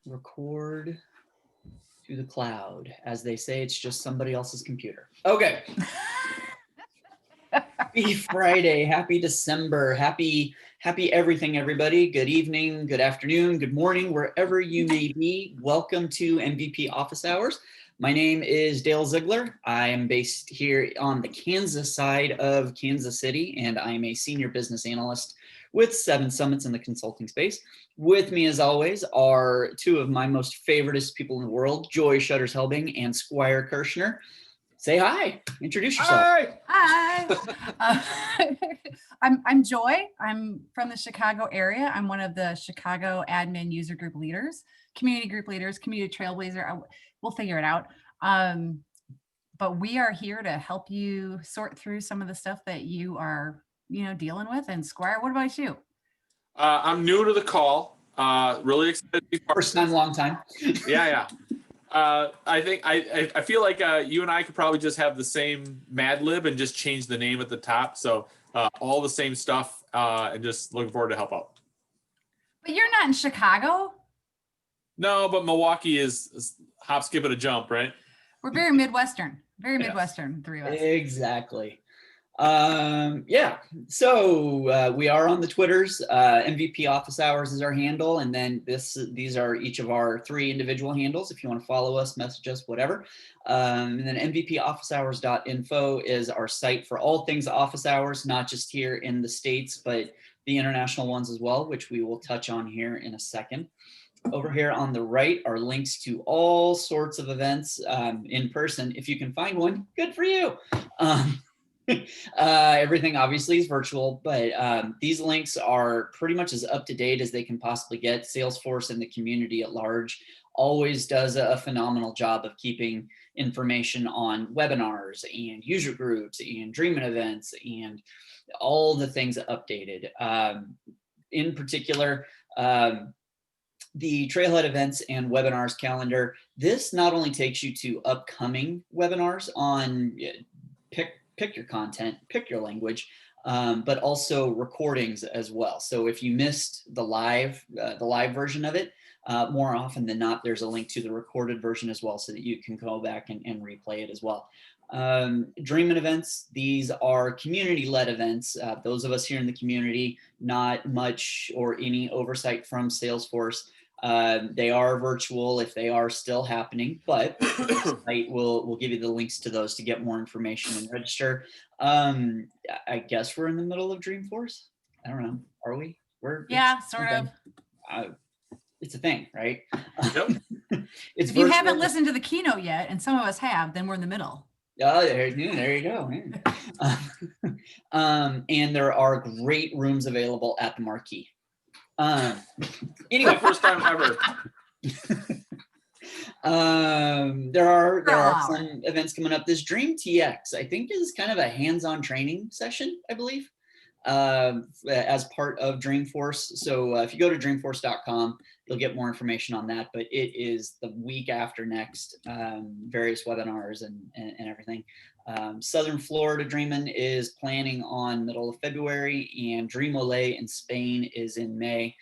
record to the cloud. As they say, it's just somebody else's computer. Okay. Happy Friday, happy December, happy everything, everybody. Good evening, good afternoon, good morning, wherever you may be. Welcome to MVP Office Hours. My name is Dale Ziegler. I am based here on the Kansas side of Kansas City, and I am a senior business analyst with 7 Summits in the consulting space. With me, as always, are two of my most favoritist people in the world, Joy Shutters-Helbing and Squire Kirshner. Say hi. Introduce yourself. Hi. I'm Joy. I'm from the Chicago area. I'm one of the Chicago admin user group leaders, community trailblazer. We'll figure it out. But we are here to help you sort through some of the stuff that you are, dealing with. And Squire, what about you? I'm new to the call. Really excited to be part First time, long time. Yeah. I feel like you and I could probably just have the same Mad Lib and just change the name at the top. So all the same stuff, and just looking forward to help out. But you're not in Chicago. No, but Milwaukee is hop, skip, and a jump, right? We're very Midwestern. Midwestern, three of us. Exactly. Yeah, so we are on the Twitters. MVP Office Hours is our handle, and then these are each of our 3 individual handles. If you want to follow us, message us, whatever. And then MVPofficehours.info is our site for all things office hours, not just here in the States, but the international ones as well, which we will touch on here in a second. Over here on the right are links to all sorts of events in person. If you can find one, good for you. Everything obviously is virtual, but these links are pretty much as up to date as they can possibly get. Salesforce and the community at large always does a phenomenal job of keeping information on webinars and user groups and Dreamin' events and all the things updated. In particular, the Trailhead events and webinars calendar. This not only takes you to upcoming webinars on pick your content, pick your language, but also recordings as well. So if you missed the live version of it, more often than not, there's a link to the recorded version as well, so that you can go back and replay it as well. Dreamin' events, these are community-led events. Those of us here in the community, not much or any oversight from Salesforce. They are virtual if they are still happening, but we'll give you the links to those to get more information and register. I guess we're in the middle of Dreamforce. I don't know. Are we? Yeah, sort of. It's a thing, right? Yep. It's if you haven't listened to the keynote yet, and some of us have, then we're in the middle. Oh, there you go. And there are great rooms available at the Marquee. Anyway, first time ever. There are some events coming up. This Dream TX, I think, is kind of a hands-on training session, I believe, as part of Dreamforce. So if you go to dreamforce.com, you'll get more information on that. But it is the week after next, various webinars and everything. Southern Florida Dreamin' is planning on middle of February, and Dreamolay in Spain is in May.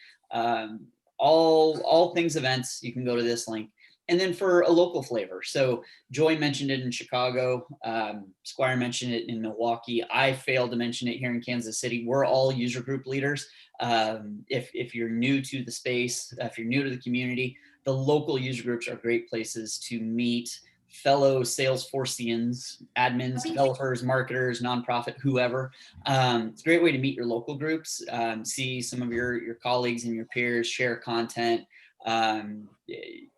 All things events, you can go to this link. And then for a local flavor, so Joy mentioned it in Chicago, Squire mentioned it in Milwaukee. I failed to mention it here in Kansas City. We're all user group leaders. If you're new to the space, if you're new to the community, the local user groups are great places to meet fellow Salesforcians, admins, developers, marketers, nonprofit, whoever. It's a great way to meet your local groups, see some of your colleagues and your peers, share content,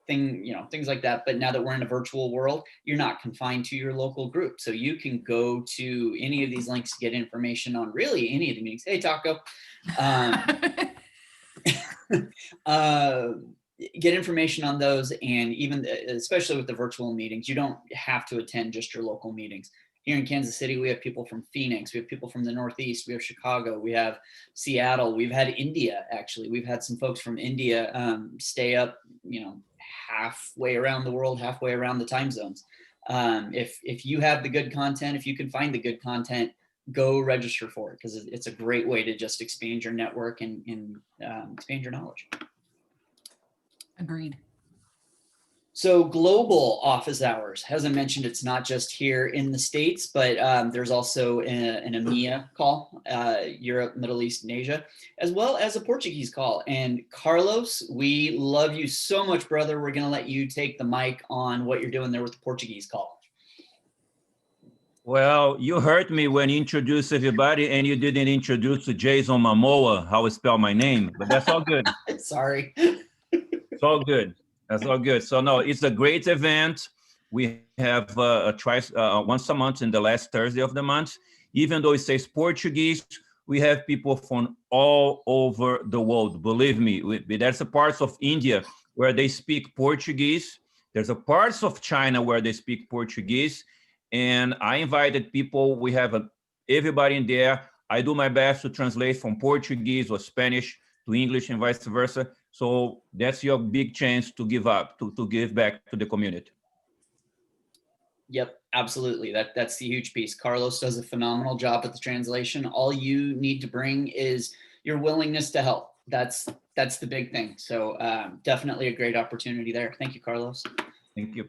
things like that. But now that we're in a virtual world, you're not confined to your local group. So you can go to any of these links to get information on really any of the meetings. Hey, Taco. Get information on those, and even especially with the virtual meetings, you don't have to attend just your local meetings. Here in Kansas City, we have people from Phoenix, we have people from the Northeast, we have Chicago, we have Seattle, we've had India, actually. We've had some folks from India stay up, halfway around the world, halfway around the time zones. If you have the good content, if you can find the good content, go register for it, because it's a great way to just expand your network and expand your knowledge. Agreed. So global office hours, as I mentioned, it's not just here in the States, but there's also an EMEA call, Europe, Middle East, and Asia, as well as a Portuguese call. And Carlos, we love you so much, brother. We're going to let you take the mic on what you're doing there with the Portuguese call. Well, you hurt me when you introduced everybody and you didn't introduce Jason Momoa, how I spell my name, but that's all good. Sorry. It's all good. That's all good. So no, it's a great event. We have once a month in the last Thursday of the month. Even though it says Portuguese, we have people from all over the world. Believe me, there's a parts of India where they speak Portuguese. There's a parts of China where they speak Portuguese. And I invited people. We have everybody in there. I do my best to translate from Portuguese or Spanish to English and vice versa. So that's your big chance to give up, to give back to the community. Yep, absolutely. That's the huge piece. Carlos does a phenomenal job with the translation. All you need to bring is your willingness to help. That's the big thing. So definitely a great opportunity there. Thank you, Carlos. Thank you.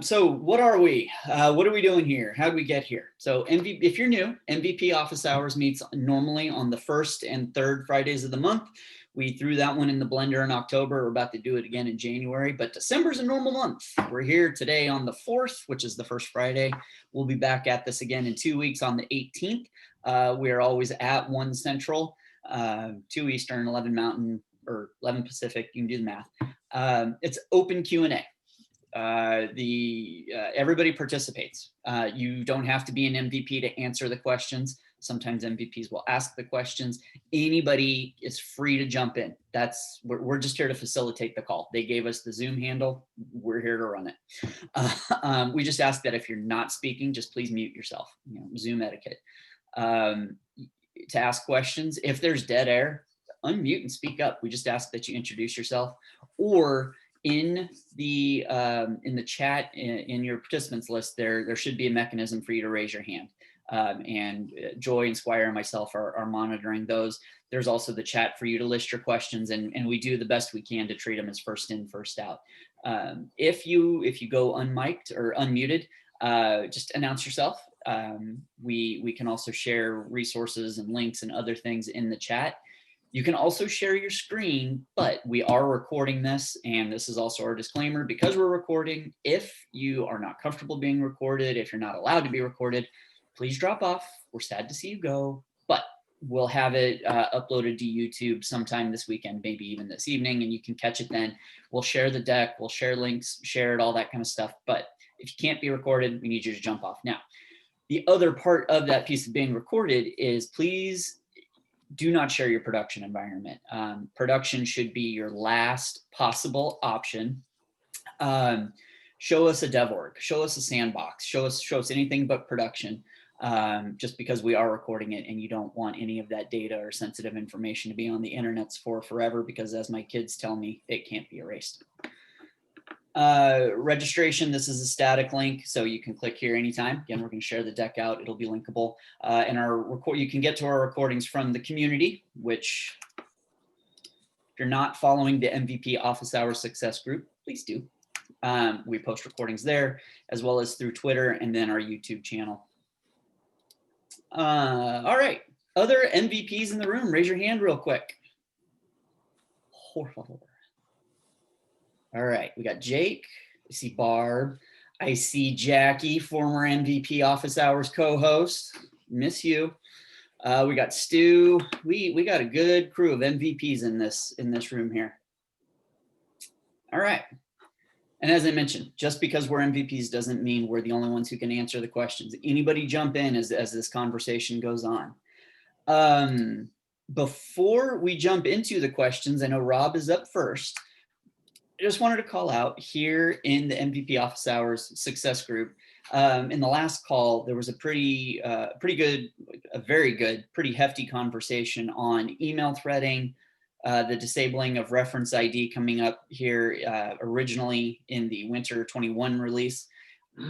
So what are we? What are we doing here? How did we get here? So if you're new, MVP Office Hours meets normally on the first and third Fridays of the month. We threw that one in the blender in October. We're about to do it again in January, but December's a normal month. We're here today on the 4th, which is the first Friday. We'll be back at this again in 2 weeks on the 18th. We are always at 1 Central, 2 Eastern, 11 Mountain, or 11 Pacific. You can do the math. It's open Q&A. Everybody participates. You don't have to be an MVP to answer the questions. Sometimes MVPs will ask the questions. Anybody is free to jump in. We're just here to facilitate the call. They gave us the Zoom handle. We're here to run it. We just ask that if you're not speaking, just please mute yourself. Zoom etiquette. To ask questions, if there's dead air, unmute and speak up. We just ask that you introduce yourself, or in the chat in your participants list, there should be a mechanism for you to raise your hand. And Joy and Squire and myself are monitoring those. There's also the chat for you to list your questions, and we do the best we can to treat them as first in, first out. If you go unmiked or unmuted, just announce yourself. We can also share resources and links and other things in the chat. You can also share your screen, but we are recording this, and this is also our disclaimer. Because we're recording, if you are not comfortable being recorded, if you're not allowed to be recorded, please drop off. We're sad to see you go, but we'll have it uploaded to YouTube sometime this weekend, maybe even this evening, and you can catch it then. We'll share the deck, we'll share links, share it, all that kind of stuff. But if you can't be recorded, we need you to jump off. Now, the other part of that piece of being recorded is please do not share your production environment. Production should be your last possible option. Show us a dev org, show us a sandbox, show us anything but production. Just because we are recording it, and you don't want any of that data or sensitive information to be on the internets for forever, because as my kids tell me, it can't be erased. Registration, this is a static link, so you can click here anytime. Again, we're going to share the deck out. It'll be linkable. And you can get to our recordings from the community, which if you're not following the MVP Office Hours Success Group, please do. We post recordings there, as well as through Twitter and then our YouTube channel. All right, other MVPs in the room, raise your hand real quick. All right, we got Jake, I see Barb, I see Jackie, former MVP Office Hours co-host, miss you. We got Stu, we got a good crew of MVPs in this room here. All right. And as I mentioned, just because we're MVPs doesn't mean we're the only ones who can answer the questions. Anybody jump in as this conversation goes on. Before we jump into the questions, I know Rob is up first. I just wanted to call out here in the MVP Office Hours Success Group. In the last call, there was a pretty hefty conversation on email threading, the disabling of reference ID coming up here originally in the winter 21 release.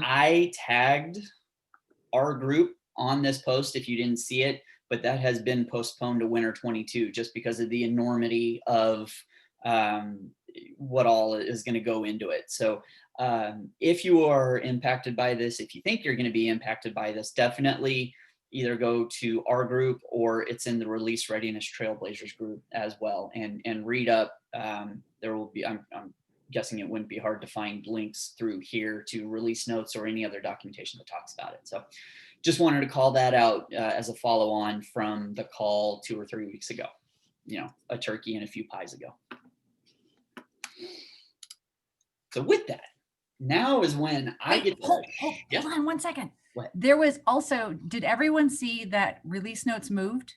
I tagged our group on this post if you didn't see it, but that has been postponed to winter 22 just because of the enormity of what all is going to go into it. So if you are impacted by this, if you think you're going to be impacted by this, definitely either go to our group or it's in the Release Readiness Trailblazers group as well, and read up. There will be, I'm guessing it wouldn't be hard to find links through here to release notes or any other documentation that talks about it. So just wanted to call that out as a follow on from the call 2 or 3 weeks ago, a turkey and a few pies ago. So with that, now is when I Wait, get hold Yeah. on 1 second. What? There was also, did everyone see that release notes moved?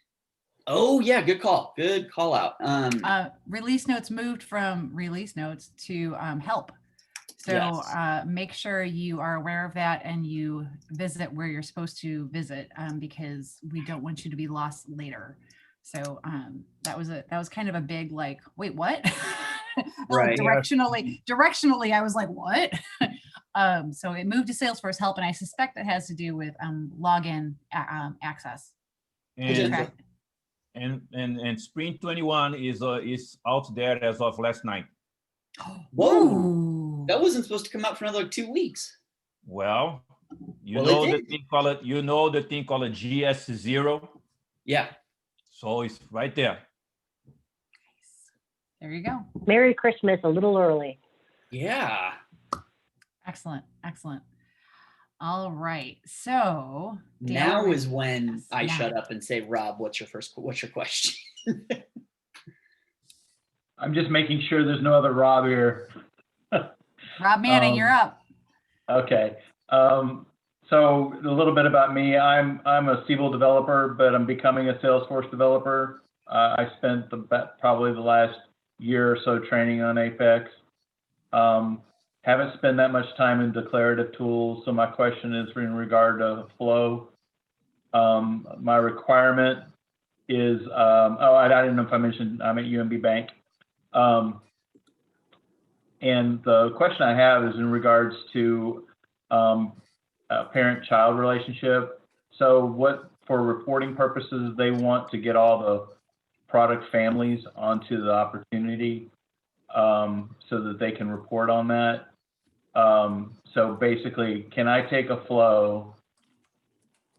Oh yeah, good call. Good call out. Release notes moved from release notes to help. So Yes. make sure you are aware of that and you visit where you're supposed to visit, because we don't want you to be lost later. So that was kind of a big like, wait, what? Right. Directionally, I was like, what? So it moved to Salesforce Help, and I suspect that has to do with login access. And and Sprint 21 is out there as of last night. Whoa. Ooh. That wasn't supposed to come out for another 2 weeks. Well, Well, it the did. thing called the thing called GS0. Yeah. So it's right there. There you go. Merry Christmas a little early. Yeah. Excellent. Excellent. All right. So Now Dale, is when yes, I now. shut up and say, Rob, what's your question? I'm just making sure there's no other Rob here. Rob Manning, you're up. Okay. So a little bit about me. I'm a Siebel developer, but I'm becoming a Salesforce developer. I spent probably the last year or so training on Apex. Haven't spent that much time in declarative tools. So my question is in regard to Flow. My requirement is, I don't know if I mentioned I'm at UMB Bank. And the question I have is in regards to a parent-child relationship. So what, for reporting purposes, they want to get all the product families onto the opportunity so that they can report on that. So basically, can I take a flow,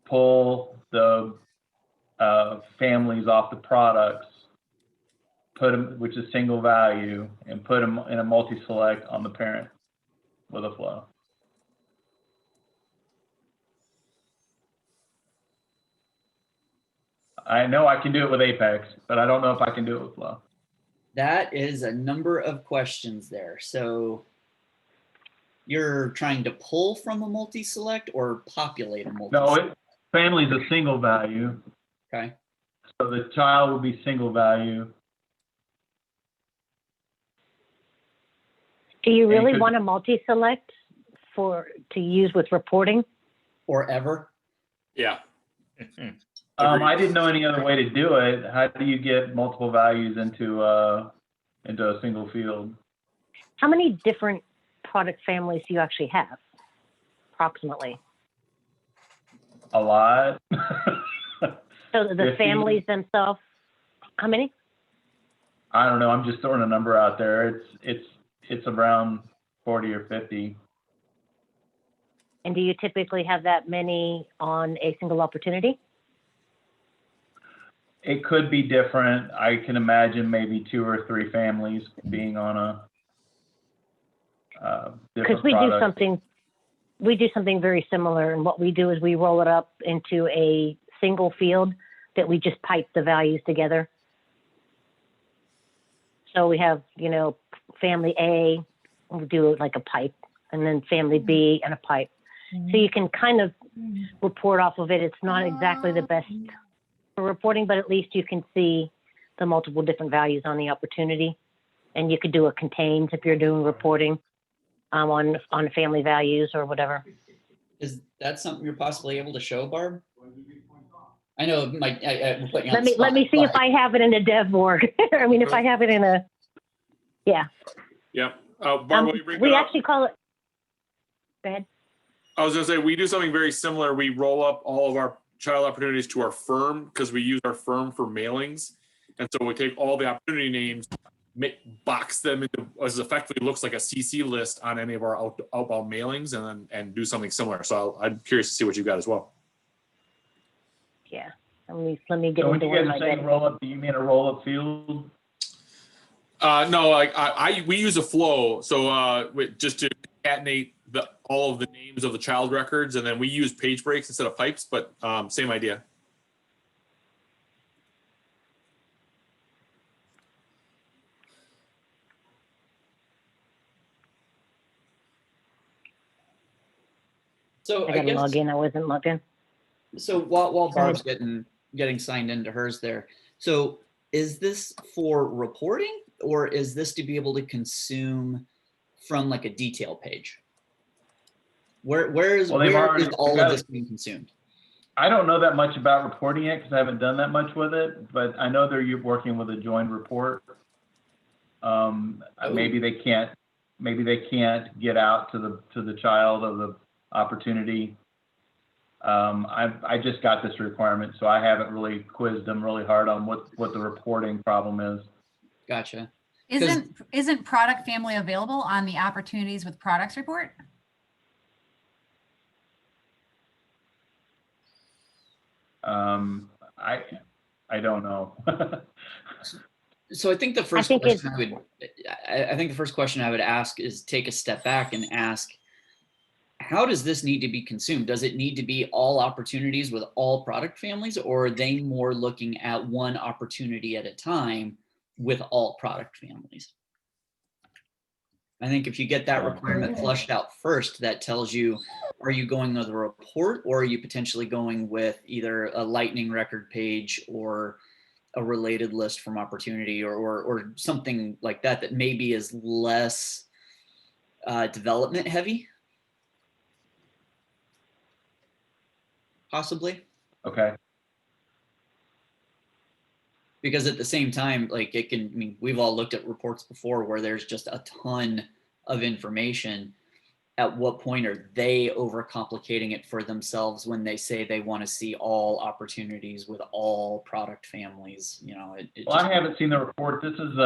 pull the families off the products, put them, which is single value, and put them in a multi-select on the parent with a flow? I know I can do it with Apex, but I don't know if I can do it with Flow. That is a number of questions there. So you're trying to pull from a multi-select or populate a No, multi-select? family is a single value. Okay. So the child will be single value. Do you And really could- want a multi-select to use with reporting? Or ever? Yeah. I didn't know any other way to do it. How do you get multiple values into a single field? How many different product families do you actually have, approximately? A lot. So the 50? families themselves, how many? I don't know. I'm just throwing a number out there. It's around 40 or 50. And do you typically have that many on a single opportunity? It could be different. I can imagine maybe 2 or 3 families being on a Because different we do something very similar, and what we do is we roll it up into a single field that we just pipe the values together. So we have, family A, we'll do it like a pipe, and then family B and a pipe. So you can kind of report off of it. It's not exactly the best for reporting, but at least you can see the multiple different values on the opportunity. And you could do a contains if you're doing reporting on family values or whatever. Is that something you're possibly able to show, Barb? I know, Mike, I'm putting you on the Let me spot, see if but- I have it in a dev org. I mean, if I have it in a, yeah. Yep. Barb, while you bring We that up, actually call it, go ahead. I was gonna say, we do something very similar. We roll up all of our child opportunities to our firm because we use our firm for mailings. And so we take all the opportunity names, box them into as effectively looks like a CC list on any of our outbound mailings, and do something similar. So I'm curious to see what you got as well. Yeah. Let me get So when into you one of guys my are saying bed- roll up, do you mean a roll up field? No, like we use a flow. So just to concatenate all of the names of the child records, and then we use page breaks instead of pipes, but same idea. So I I gotta guess, log in. I wasn't logged in. so while Sorry. Barb's getting signed into hers there, so is this for reporting, or is this to be able to consume from like a detail page? Where is Well, they've where already is all got of this it. being consumed? I don't know that much about reporting yet because I haven't done that much with it, but I know they're working with a joined report. Maybe they can't get out to the child of the opportunity. I just got this requirement, so I haven't really quizzed them really hard on what the reporting problem is. Gotcha. Isn't product family available on the opportunities with products report? I don't know. So I think the first think question I think the first question I would ask is take a step back and ask, how does this need to be consumed? Does it need to be all opportunities with all product families, or are they more looking at one opportunity at a time with all product families? I think if you get that requirement flushed out first, that tells you, are you going with a report, or are you potentially going with either a lightning record page or a related list from opportunity, or something like that maybe is less development heavy, possibly. Okay. Because at the same time, like I mean, we've all looked at reports before where there's just a ton of information. At what point are they overcomplicating it for themselves when they say they want to see all opportunities with all product families? You know, Well, I haven't seen the report. This is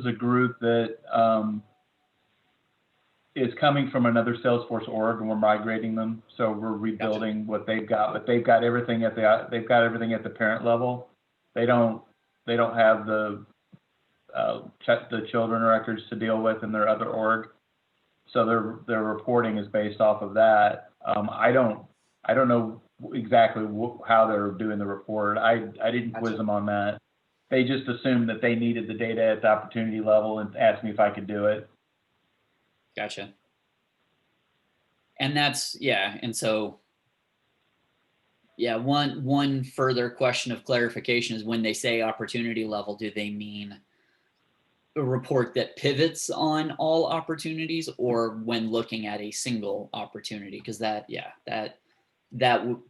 a group that is coming from another Salesforce org, and we're migrating them. So we're rebuilding what they've got, but they've got everything at the parent level. They don't have the children records to deal with in their other org. So their reporting is based off of that. I don't know exactly how they're doing the report. I didn't quiz them on that. They just assumed that they needed the data at the opportunity level and asked me if I could do it. Gotcha. And that's, yeah. And so, yeah, one further question of clarification is, when they say opportunity level, do they mean a report that pivots on all opportunities, or when looking at a single opportunity? Because that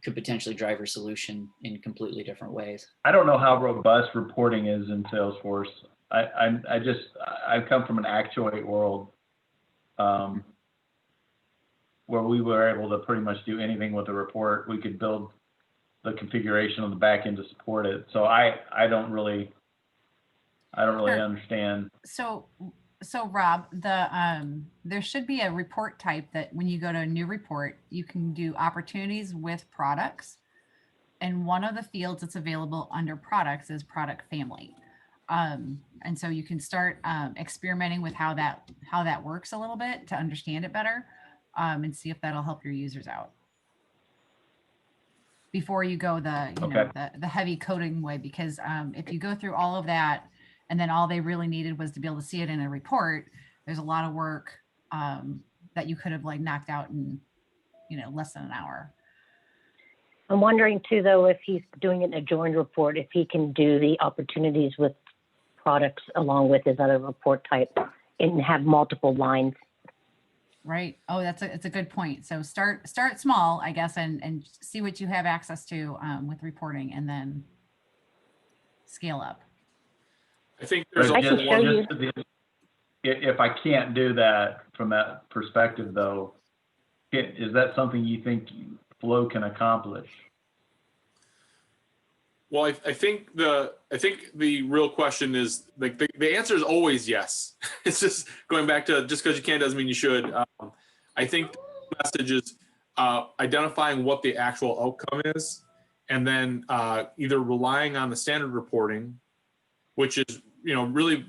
could potentially drive your solution in completely different ways. I don't know how robust reporting is in Salesforce. I come from an Actuate world, where we were able to pretty much do anything with the report. We could build the configuration on the back end to support it. So I don't really understand. So Rob, there should be a report type that when you go to a new report, you can do opportunities with products. And one of the fields that's available under products is product family. And so you can start experimenting with how that works a little bit to understand it better, and see if that'll help your users out before you go the heavy coding way. Because if you go through all of that and then all they really needed was to be able to see it in a report, there's a lot of work that you could have like knocked out in less than an hour. I'm wondering too, though, if he's doing it in a joined report, if he can do the opportunities with products along with his other report type and have multiple lines. Right. Oh, it's a good point. So start small, I guess, and see what you have access to with reporting, and then scale up. I think there's I can show you. If I can't do that from that perspective, though, is that something you think Flow can accomplish? Well, I think the real question is like the answer is always yes. It's just going back to just because you can doesn't mean you should. I think the message is identifying what the actual outcome is, and then either relying on the standard reporting, which is really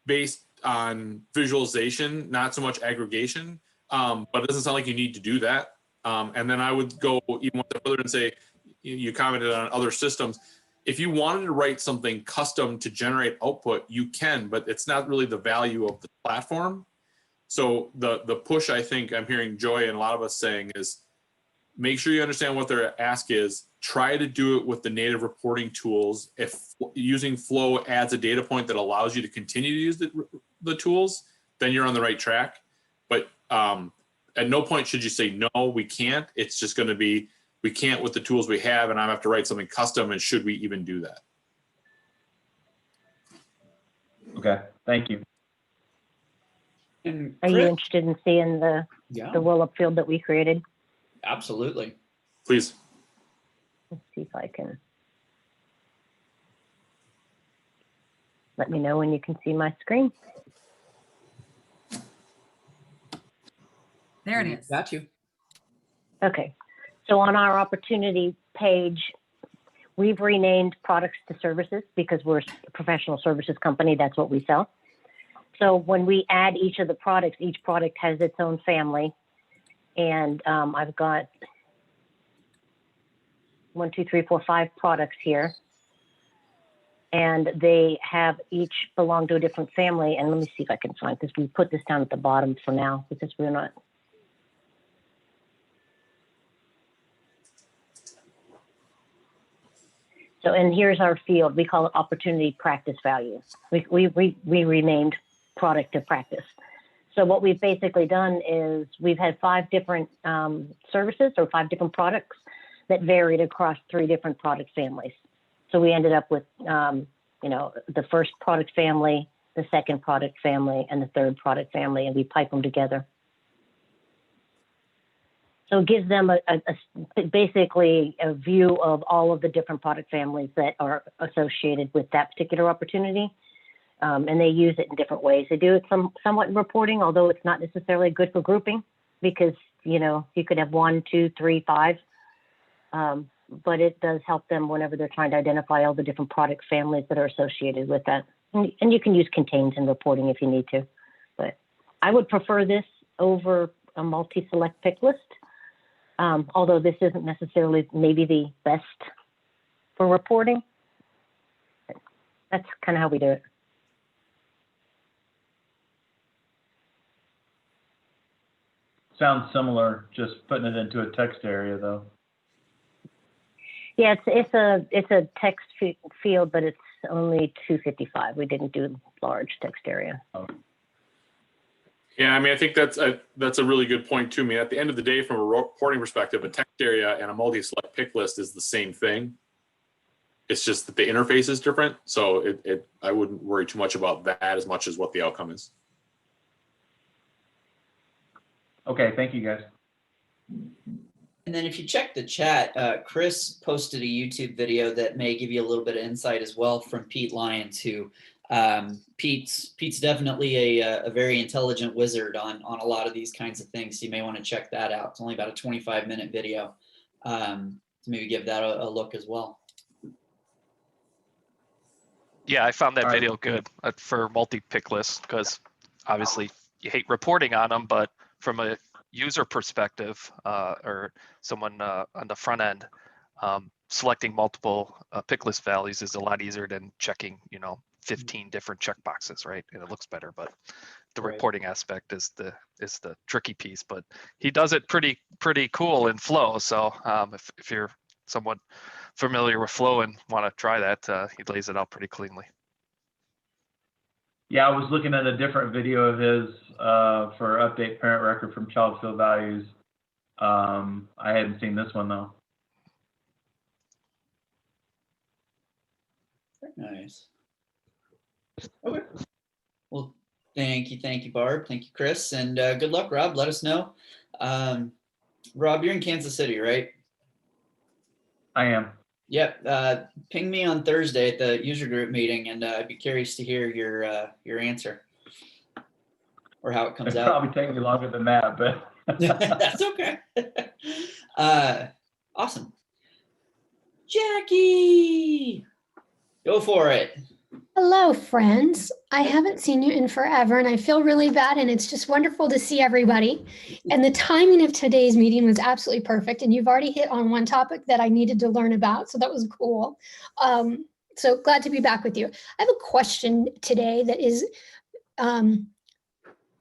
based on visualization, not so much aggregation. But it doesn't sound like you need to do that. And then I would go even one step further and say, you commented on other systems. If you wanted to write something custom to generate output, you can, but it's not really the value of the platform. So the push I think I'm hearing Joy and a lot of us saying is make sure you understand what their ask is. Try to do it with the native reporting tools. If using Flow adds a data point that allows you to continue to use the tools, then you're on the right track. But at no point should you say, no, we can't. It's just going to be, we can't with the tools we have, and I have to write something custom, and should we even do that? Okay, thank you. And Are you Chris? interested in seeing the Yeah, roll-up field that we created? absolutely. Please. Let's see if I can. Let me know when you can see my screen. There it is. Got you. Okay, so on our opportunity page, we've renamed products to services because we're a professional services company. That's what we sell. So when we add each of the products, each product has its own family. And I've got 1, 2, 3, 4, 5 products here. And they have each belong to a different family. And let me see if I can find this. We put this down at the bottom for now because we're not. So, and here's our field. We call it opportunity practice value. We renamed product to practice. So what we've basically done is we've had 5 different services or 5 different products that varied across 3 different product families. So we ended up with, the first product family, the second product family, and the third product family, and we pipe them together. So it gives them basically a view of all of the different product families that are associated with that particular opportunity. And they use it in different ways. They do it somewhat in reporting, although it's not necessarily good for grouping because, you could have 1, 2, 3, 5. But it does help them whenever they're trying to identify all the different product families that are associated with that. And you can use contains in reporting if you need to. But I would prefer this over a multi-select pick list. Although this isn't necessarily maybe the best for reporting. That's kind of how we do it. Sounds similar, just putting it into a text area though. Yeah, it's a text field, but it's only 255. We didn't do large text area. Yeah, I mean, I think that's a really good point too. I mean, at the end of the day, from a reporting perspective, a text area and a multi-select pick list is the same thing. It's just that the interface is different. So I wouldn't worry too much about that as much as what the outcome is. Okay, thank you guys. And then if you check the chat, Chris posted a YouTube video that may give you a little bit of insight as well from Pete Lyons, who Pete's definitely a very intelligent wizard on a lot of these kinds of things. So you may want to check that out. It's only about a 25-minute video. So maybe give that a look as well. Yeah, I found that All right. video good for multi-pick lists because obviously you hate reporting on them, but from a user perspective or someone on the front end, selecting multiple pick list values is a lot easier than checking, 15 different checkboxes, right? And it looks better, but the Right. reporting aspect is the tricky piece. But he does it pretty cool in Flow. So if you're somewhat familiar with Flow and want to try that, he lays it out pretty cleanly. Yeah, I was looking at a different video of his for update parent record from child field values. I hadn't seen this one though. Very nice. Okay. Well, thank you, Barb. Thank you, Chris, and good luck, Rob. Let us know. Rob, you're in Kansas City, right? I am. Yep. Ping me on Thursday at the user group meeting, and I'd be curious to hear your answer or how it comes It'd out. probably take me longer than that, but. That's okay. Awesome. Jackie, go for it. Hello, friends. I haven't seen you in forever and I feel really bad, and it's just wonderful to see everybody. And the timing of today's meeting was absolutely perfect. And you've already hit on one topic that I needed to learn about. So that was cool. So glad to be back with you. I have a question today that is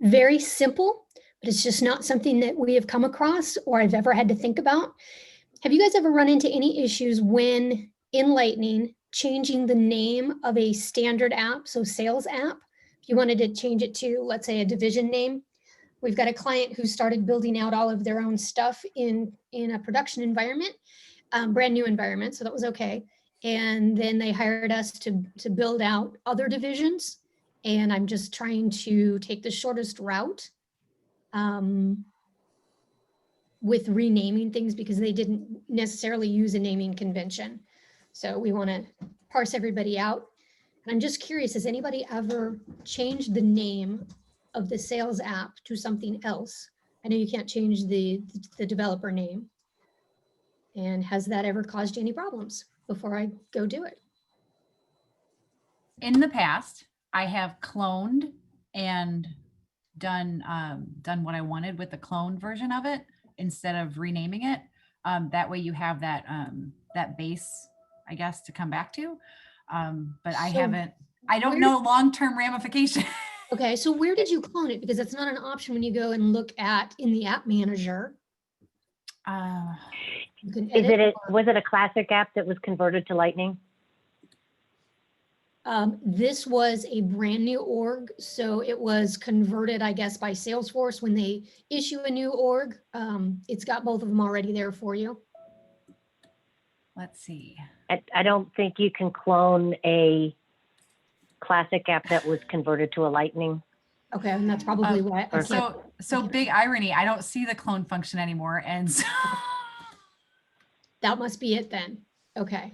very simple, but it's just not something that we have come across or I've ever had to think about. Have you guys ever run into any issues when in Lightning changing the name of a standard app, so sales app, if you wanted to change it to, let's say, a division name? We've got a client who started building out all of their own stuff in a production environment, brand new environment, so that was okay. And then they hired us to build out other divisions. And I'm just trying to take the shortest route with renaming things because they didn't necessarily use a naming convention. So we want to parse everybody out. And I'm just curious, has anybody ever changed the name of the sales app to something else? I know you can't change the developer name. And has that ever caused you any problems before I go do it? In the past, I have cloned and done what I wanted with the cloned version of it instead of renaming it. That way you have that that base, I guess, to come back to. But I So haven't, I don't where- know long-term ramification. Okay, so where did you clone it? Because that's not an option when you go and look at in the app manager. You can Is edit it or- was it a classic app that was converted to Lightning? This was a brand new org, so it was converted, I guess, by Salesforce when they issue a new org. It's got both of them already there for you. Let's see. I don't think you can clone a classic app that was converted to a Lightning. Okay, and that's probably why. I or- can't- So big irony, I don't see the clone function anymore. And so, That must be it then. Okay.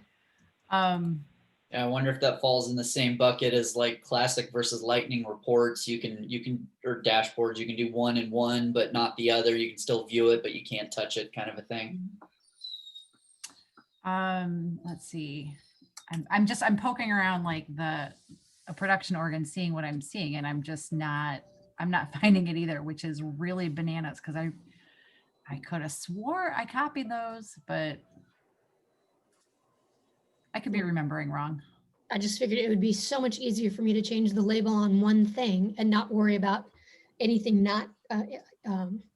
Yeah, I wonder if that falls in the same bucket as like classic versus lightning reports. You can or dashboards, you can do one and one, but not the other. You can still view it, but you can't touch it, kind of a thing. let's see. I'm poking around like a production org and seeing what I'm seeing, and I'm not finding it either, which is really bananas because I could have swore I copied those, but I could be remembering wrong. I just figured it would be so much easier for me to change the label on one thing and not worry about anything not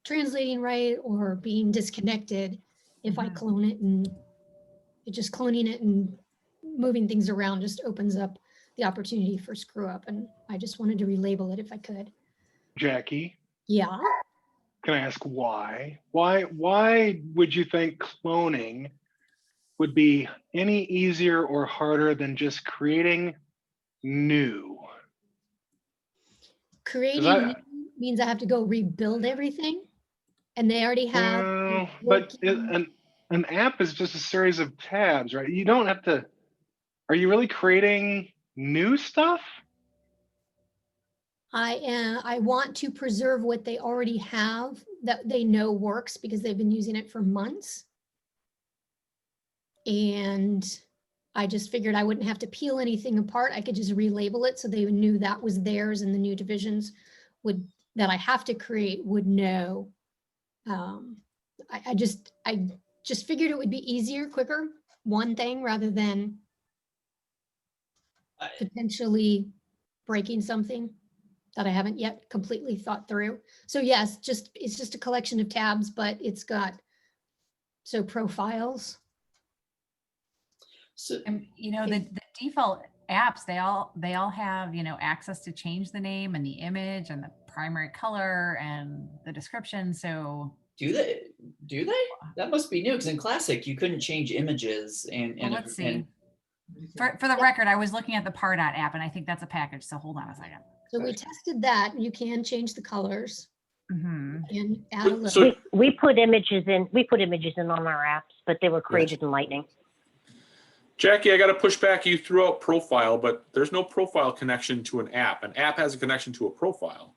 translating right or being disconnected if I Mhm. clone it, and just cloning it and moving things around just opens up the opportunity for screw up. And I just wanted to relabel it if I could. Jackie, Yeah. can I ask why? Why would you think cloning would be any easier or harder than just creating new? Creating I- new means I have to go rebuild everything, and they already have. Well, but an app is just a series of tabs, right? You don't have to. Are you really creating new stuff? I want to preserve what they already have that they know works because they've been using it for months. And I just figured I wouldn't have to peel anything apart. I could just relabel it so they knew that was theirs, and the new divisions that I have to create would know. I just figured it would be easier, quicker, one thing rather than potentially breaking something that I haven't yet completely thought through. So yes, it's just a collection of tabs, but it's got profiles. So And the default apps, they all have, access to change the name and the image and the primary color and the description. So do they? That must be new, because in classic you couldn't change images and well, let's see. For the record, I was looking at the Pardot app, and I think that's a package. So hold on a second. So we tested that. You can change the colors Mm-hmm. and add a little. So- We put images in on our apps, but they were created in Lightning. Jackie, I got to push back. You threw out profile, but there's no profile connection to an app. An app has a connection to a profile.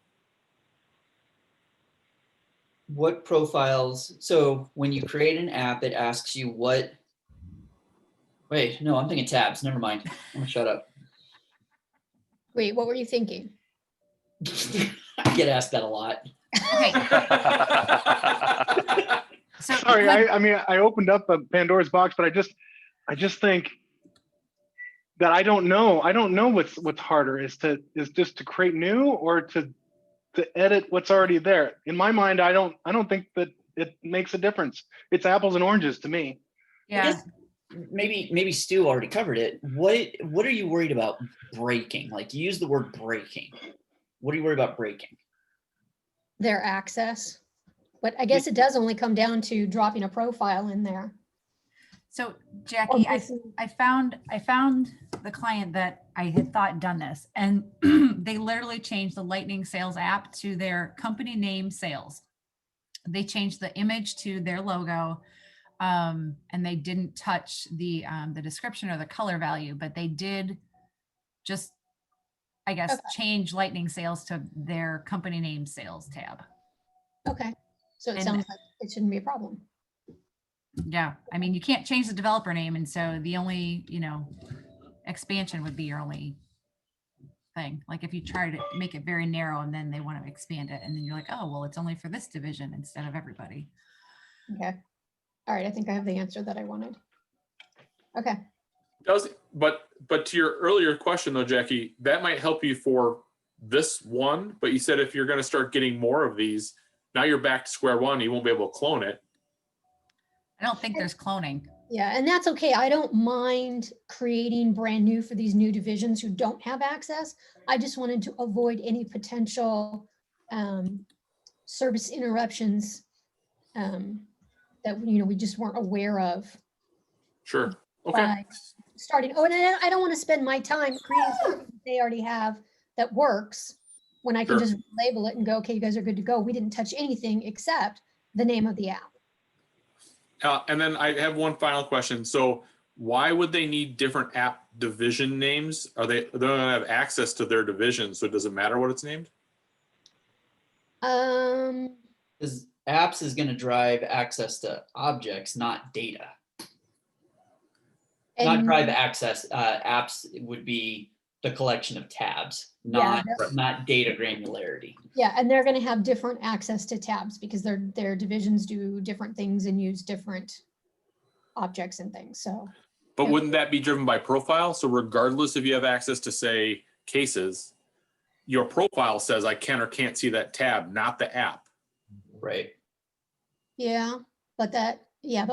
What profiles? So when you create an app, it asks you what. Wait, no, I'm thinking tabs. Never mind. I'm gonna shut up. Wait, what were you thinking? I get asked that a lot. Okay. So Sorry, could- I mean, I opened up a Pandora's box, but I just think that I don't know. I don't know what's harder is just to create new or to edit what's already there. In my mind, I don't think that it makes a difference. It's apples and oranges to me. I yeah. guess maybe Stu already covered it. What are you worried about breaking? Like you use the word breaking. What are you worried about breaking? Their access. But I guess it does only come down to dropping a profile in there. So Or Jackie, missing- I found the client that I had thought done this, and they literally changed the Lightning Sales app to their company name Sales. They changed the image to their logo, and they didn't touch the description or the color value, but they did just, I guess, Okay. change Lightning Sales to their company name Sales tab. Okay, so it And- sounds like it shouldn't be a problem. Yeah, I mean, you can't change the developer name, and so the only, expansion would be your only thing. Like if you try to make it very narrow and then they want to expand it, and then you're like, oh, well, it's only for this division instead of everybody. Okay. All right, I think I have the answer that I wanted. Okay, But to your earlier question though, Jackie, that might help you for this one. But you said if you're going to start getting more of these, now you're back to square one. You won't be able to clone it. I don't think there's cloning. yeah, and that's okay. I don't mind creating brand new for these new divisions who don't have access. I just wanted to avoid any potential service interruptions that, we just weren't aware of. Sure. Okay. By starting, and I don't want to spend my time creating something that they already have that works when I can Sure. just label it and go, okay, you guys are good to go. We didn't touch anything except the name of the app. And then I have one final question. So why would they need different app division names? They don't have access to their division, so it doesn't matter what it's named? Because apps is going to drive access to objects, not data. Not And- drive access. Apps would be the collection of tabs, Yeah, not data granularity. Yeah, and they're going to have different access to tabs because their divisions do different things and use different objects and things. So, But Yeah. wouldn't that be driven by profile? So regardless if you have access to, say, cases, your profile says I can or can't see that tab, not the app. Right. yeah, but the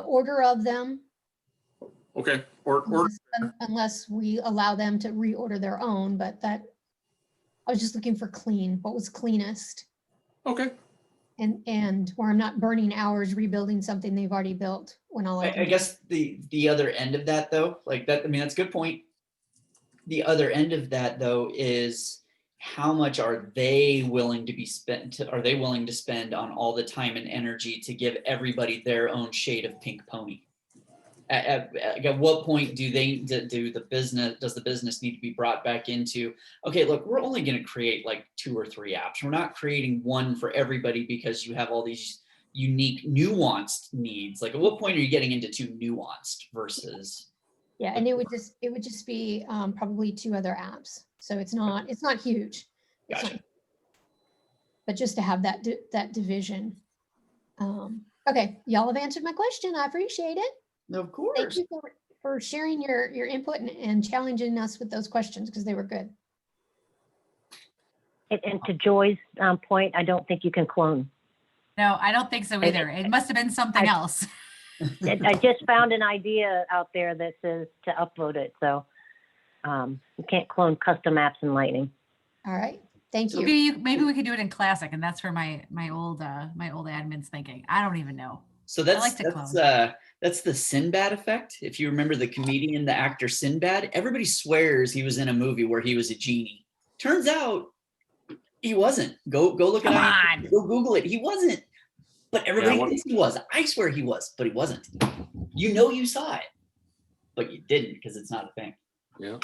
order of them, Okay. Or unless we allow them to reorder their own, but I was just looking for clean, what was cleanest okay. and where I'm not burning hours rebuilding something they've already built when all I I can do- guess the other end of that though, like that, I mean, that's a good point. The other end of that though is how much are they willing to spend on all the time and energy to give everybody their own shade of pink pony? At what point does the business need to be brought back into, okay, look, we're only going to create like 2 or 3 apps. We're not creating one for everybody because you have all these unique nuanced needs. Like at what point are you getting into too nuanced versus? Yeah, and it would just be probably 2 other apps. So it's not huge. It's Gotcha. not- but just to have that division. Okay, y'all have answered my question. I appreciate it. Of Thank course. you for sharing your input and challenging us with those questions because they were good. And to Joy's point, I don't think you can clone. No, I don't think so either. It must have been something else. I just found an idea out there that says to upload it, so you can't clone custom apps in Lightning. All right, thank you. Maybe we could do it in Classic, and that's where my old admin's thinking. I don't even know. So like to that's the Sinbad effect. If you remember the comedian, the actor Sinbad, everybody swears he was in a movie where he was a genie. Turns out he wasn't. Go look Come at it. on. Go Google it. He wasn't. But everybody what- thinks he was. I swear he was, but he wasn't. You know you saw it. but you didn't because it's not a thing. Yeah,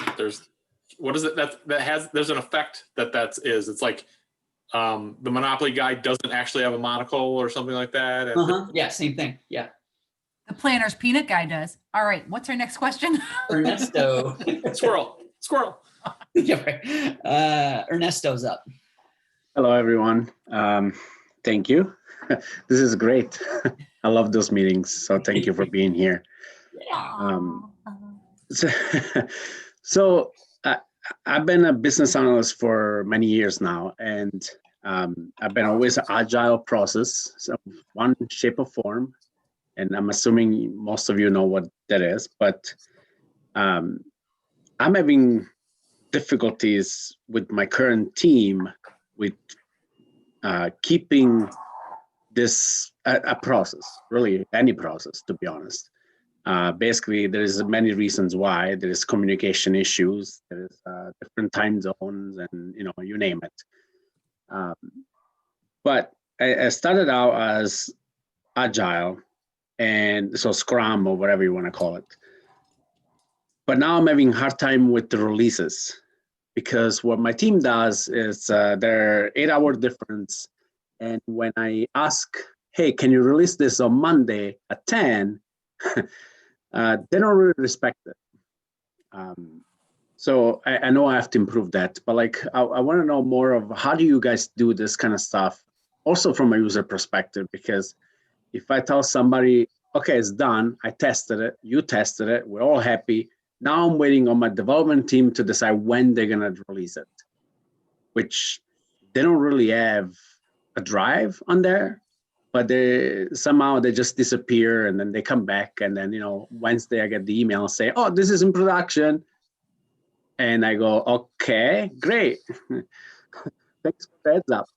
what is it there's an effect that is. It's like the Monopoly guy doesn't actually have a monocle or something like that. And Yeah, same thing. Yeah. The planner's peanut guy does. All right, what's our next question? Ernesto. Squirrel. Yeah, right. Ernesto's up. Hello, everyone. Thank you. This is great. I love those meetings. So thank you for being here. So I've been a business analyst for many years now, and I've been always an agile process, so one shape or form. And I'm assuming most of you know what that is, but I'm having difficulties with my current team with keeping this a process, really any process, to be honest. Basically, there is many reasons why. There is communication issues, there is different time zones, and you name it. But I started out as agile, and so Scrum or whatever you want to call it. But now I'm having a hard time with the releases, because what my team does is there are 8-hour difference. And when I ask, hey, can you release this on Monday at 10? They don't really respect it. So I know I have to improve that, but I want to know more of how do you guys do this kind of stuff, also from a user perspective, because if I tell somebody, okay, it's done, I tested it, you tested it, we're all happy. Now I'm waiting on my development team to decide when they're gonna release it, which they don't really have a drive on there, but they just disappear, and then they come back, and then Wednesday I get the email and say, oh, this is in production, and I go, okay, great. Thanks for the heads up.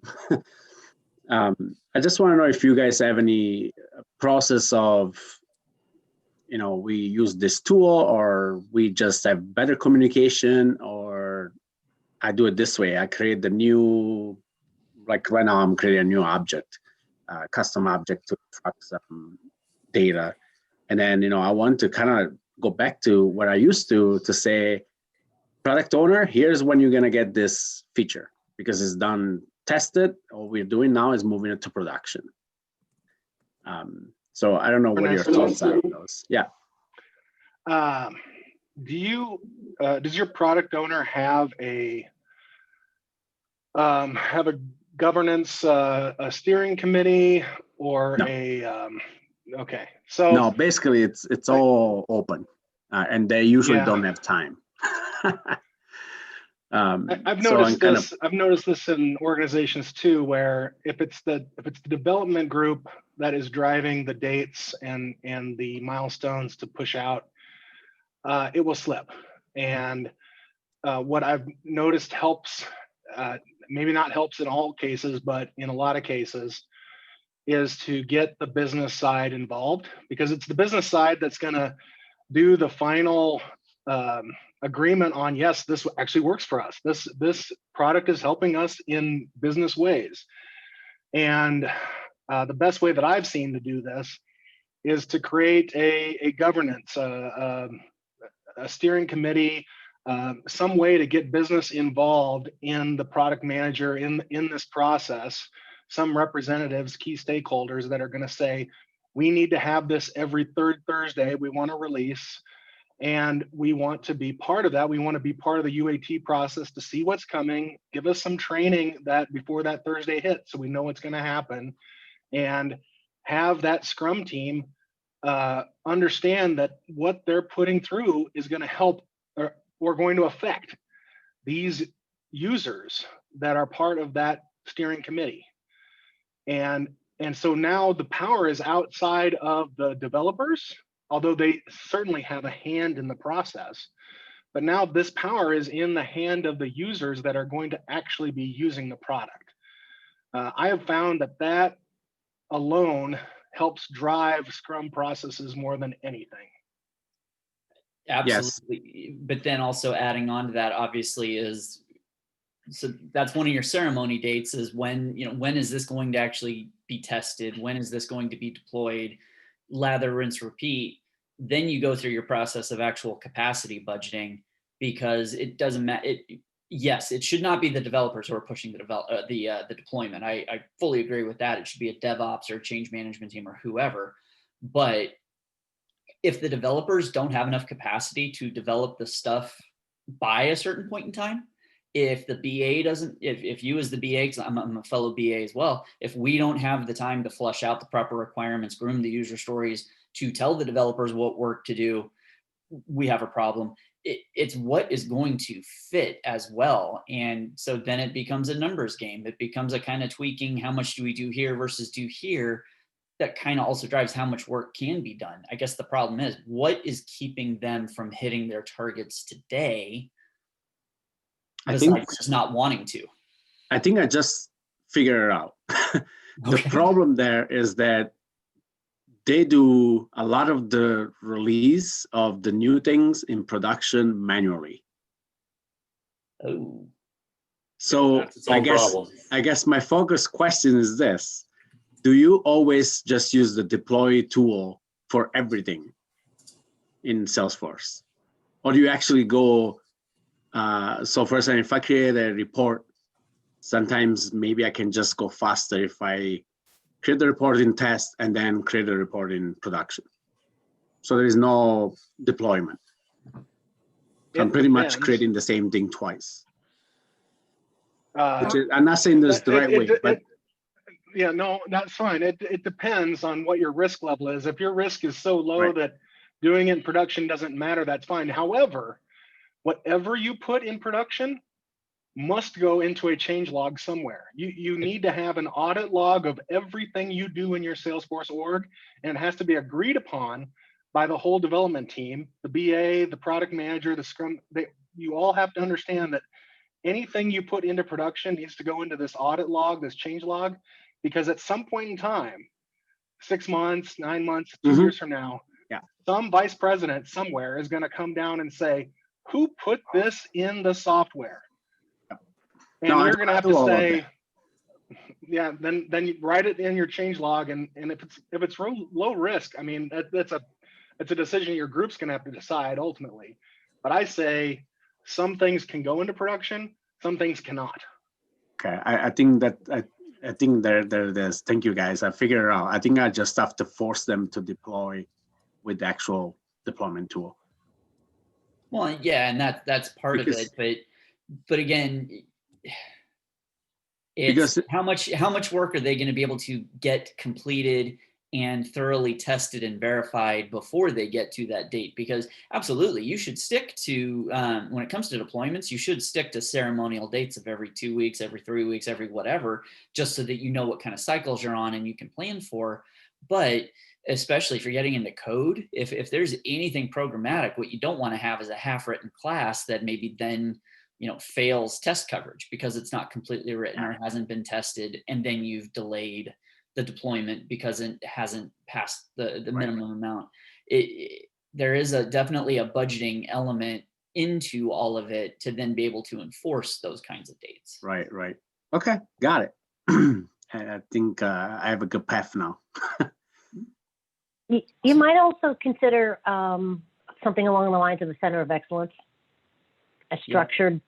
I just want to know if you guys have any process of, we use this tool, or we just have better communication, or I do it this way. I create the new, like right now I'm creating a new object, custom object to track some data. And then, I want to kind of go back to what I used to say, product owner, here's when you're going to get this feature, because it's done, tested. All we're doing now is moving it to production. So I don't know what your thoughts are on those. Yeah. Does your product owner have a governance, a steering committee, or No. Okay, so no, basically it's all open, and they usually don't have time. I've noticed this. I've noticed this in organizations too, where if it's the development group that is driving the dates and the milestones to push out, it will slip. And what I've noticed helps, maybe not helps in all cases, but in a lot of cases, is to get the business side involved, because it's the business side that's going to do the final agreement on, yes, this actually works for us. This product is helping us in business ways. And the best way that I've seen to do this is to create a governance, a steering committee, some way to get business involved in the product manager in this process, some representatives, key stakeholders that are going to say, we need to have this every third Thursday. We want to release, and we want to be part of that. We want to be part of the UAT process to see what's coming, give us some training that before that Thursday hits, so we know what's going to happen, and have that Scrum team understand that what they're putting through is going to help or going to affect these users that are part of that steering committee. And so now the power is outside of the developers, although they certainly have a hand in the process. But now this power is in the hand of the users that are going to actually be using the product. I have found that alone helps drive Scrum processes more than anything. Absolutely. Yes. But then also adding on to that, obviously, is, so that's one of your ceremony dates, is when is this going to actually be tested? When is this going to be deployed? Lather, rinse, repeat. then you go through your process of actual capacity budgeting, because it doesn't matter. Yes, it should not be the developers who are pushing the deployment. I fully agree with that. It should be a DevOps or change management team or whoever. But if the developers don't have enough capacity to develop the stuff by a certain point in time, if the BA doesn't, if you as the BA, because I'm a fellow BA as well, if we don't have the time to flush out the proper requirements, groom the user stories, to tell the developers what work to do, we have a problem. It's what is going to fit as well. And so then it becomes a numbers game. It becomes a kind of tweaking, how much do we do here versus do here? That kind of also drives how much work can be done. I guess the problem is, what is keeping them from hitting their targets today? I think Besides just not wanting to. I think I just figured it out. The Okay. problem there is that they do a lot of the release of the new things in production manually. Oh, So That's its own problem. I guess my focus question is this: do you always just use the deploy tool for everything in Salesforce, or do you actually go? So for example, if I create a report, sometimes maybe I can just go faster if I create the report in test and then create a report in production. So there is no deployment. I'm It pretty much depends. creating the same thing twice. Uh, Which is, I'm not saying this is the right way, but yeah, no, that's fine. It depends on what your risk level is. If your risk is so low Right. that doing it in production doesn't matter, that's fine. However, whatever you put in production must go into a change log somewhere. You need to have an audit log of everything you do in your Salesforce org, and it has to be agreed upon by the whole development team, the BA, the product manager, the Scrum. You all have to understand that anything you put into production needs to go into this audit log, this change log, because at some point in time, 6 months, 9 months, 2 Mhm. years from now, Yeah. some vice president somewhere is going to come down and say, who put this in the software? And No, I you're going to have do to all of say, yeah, then you write it in your change log. And if it's low risk, I mean, it's a decision your group's going to have to decide ultimately. But I say some things can go into production, some things cannot. okay, I think that I think there's. Thank you guys. I figured it out. I think I just have to force them to deploy with the actual deployment tool. well, yeah, and that's part Because- of it. But again, it's Because- how much work are they going to be able to get completed and thoroughly tested and verified before they get to that date? Because absolutely, you should stick to, when it comes to deployments, you should stick to ceremonial dates of every 2 weeks, every 3 weeks, every whatever, just so that you know what kind of cycles you're on and you can plan for. But especially if you're getting into code, if there's anything programmatic, what you don't want to have is a half-written class that maybe then fails test coverage because it's not completely written or hasn't been tested, and then you've delayed the deployment because it hasn't passed the minimum amount. There is definitely a budgeting element into all of it to then be able to enforce those kinds of dates. Right. Okay, got it. I think I have a good path now. You might also consider something along the lines of a center of excellence, a structured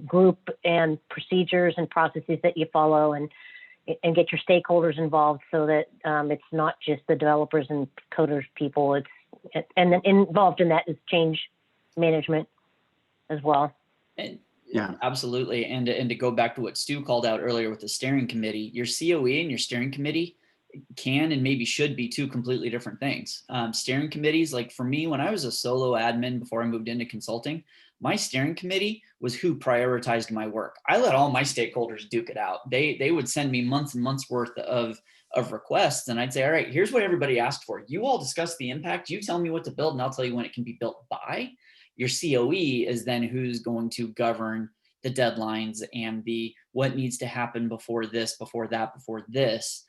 group and procedures and processes that you follow, and get your stakeholders involved so that it's not just the developers and coders people. And then involved in that is change management as well. And Yeah. absolutely. And to go back to what Stu called out earlier with the steering committee, your COE and your steering committee can and maybe should be two completely different things. Steering committees, like for me, when I was a solo admin before I moved into consulting, my steering committee was who prioritized my work. I let all my stakeholders duke it out. They would send me months and months worth of requests, and I'd say, all right, here's what everybody asked for. You all discuss the impact. You tell me what to build, and I'll tell you when it can be built by. Your COE is then who's going to govern the deadlines and the what needs to happen before this, before that, before this.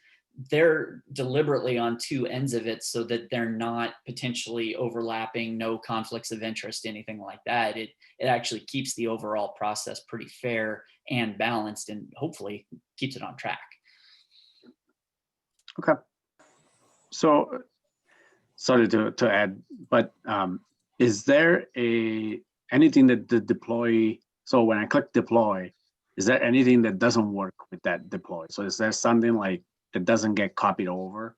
They're deliberately on two ends of it so that they're not potentially overlapping, no conflicts of interest, anything like that. It actually keeps the overall process pretty fair and balanced, and hopefully keeps it on track. Okay. So sorry to add, but is there anything that the deploy? So when I click deploy, is there anything that doesn't work with that deploy? So is there something like that doesn't get copied over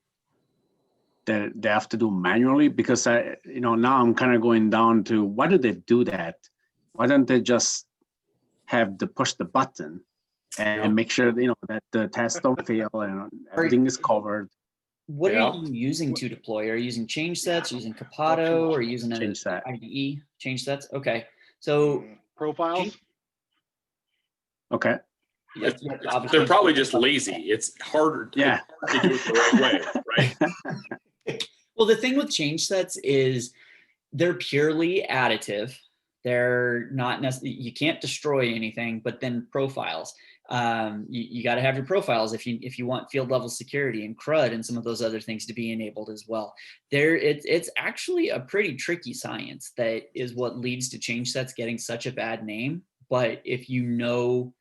that they have to do manually? Because now I'm kind of going down to, why do they do that? Why don't they just have to push the button and make sure that the tests don't fail and everything is covered? What Yeah. are you using to deploy? Are you using change sets, using Capado, or using an Change set. IDE? Change sets? Okay. So Profiles. Okay. They're probably just lazy. It's harder Yeah. to do it the right way, right? Well, the thing with change sets is they're purely additive. They're not necessarily, you can't destroy anything, but then profiles. You got to have your profiles if you want field level security and CRUD and some of those other things to be enabled as well. It's actually a pretty tricky science that is what leads to change sets getting such a bad name. But if you know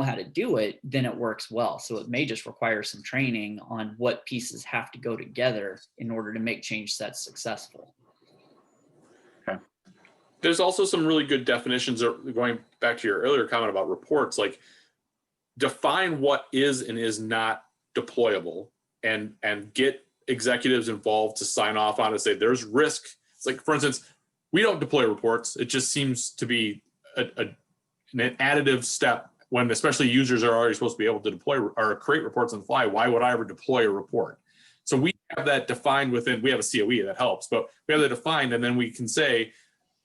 how to do it, then it works well. So it may just require some training on what pieces have to go together in order to make change sets successful. There's also some really good definitions, going back to your earlier comment about reports, like define what is and is not deployable and get executives involved to sign off on it, say there's risk. It's like, for instance, we don't deploy reports. It just seems to be an additive step when especially users are already supposed to be able to deploy or create reports on the fly. Why would I ever deploy a report? So we have that defined within, we have a COE that helps, but we have that defined, and then we can say,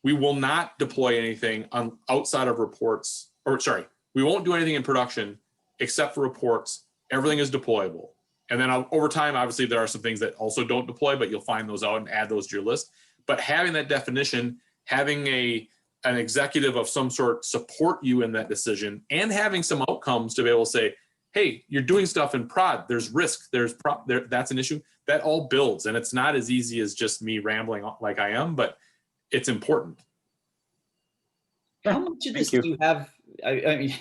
we will not deploy anything outside of reports, or sorry, we won't do anything in production except for reports. Everything is deployable. And then over time, obviously, there are some things that also don't deploy, but you'll find those out and add those to your list. But having that definition, having an executive of some sort support you in that decision, and having some outcomes to be able to say, hey, you're doing stuff in prod, there's risk, that's an issue, that all builds. And it's not as easy as just me rambling like I am, but it's important. How much of this do you have? I mean,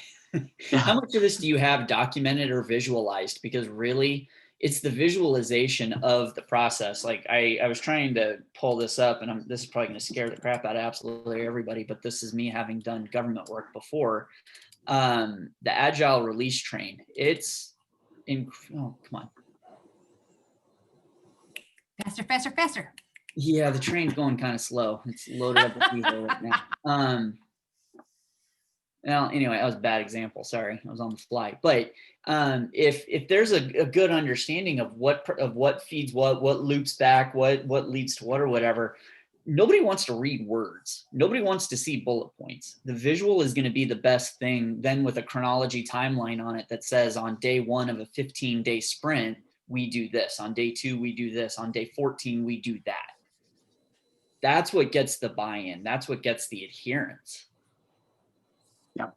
how much of this do you have documented or visualized? Because really, it's the visualization of the process. Like I was trying to pull this up, and this is probably going to scare the crap out of absolutely everybody, but this is me having done government work before. The Agile release train. It's oh, come on. Faster, faster, faster. Yeah, the train's going kind of slow. It's loaded up with diesel right now. Well, anyway, that was a bad example. Sorry, I was on the fly. But if there's a good understanding of what feeds what loops back, what leads to what or whatever, nobody wants to read words. Nobody wants to see bullet points. The visual is going to be the best thing. Then with a chronology timeline on it that says on day 1 of a 15-day sprint, we do this. On day 2, we do this. On day 14, we do that. That's what gets the buy-in. That's what gets the adherence. Yeah.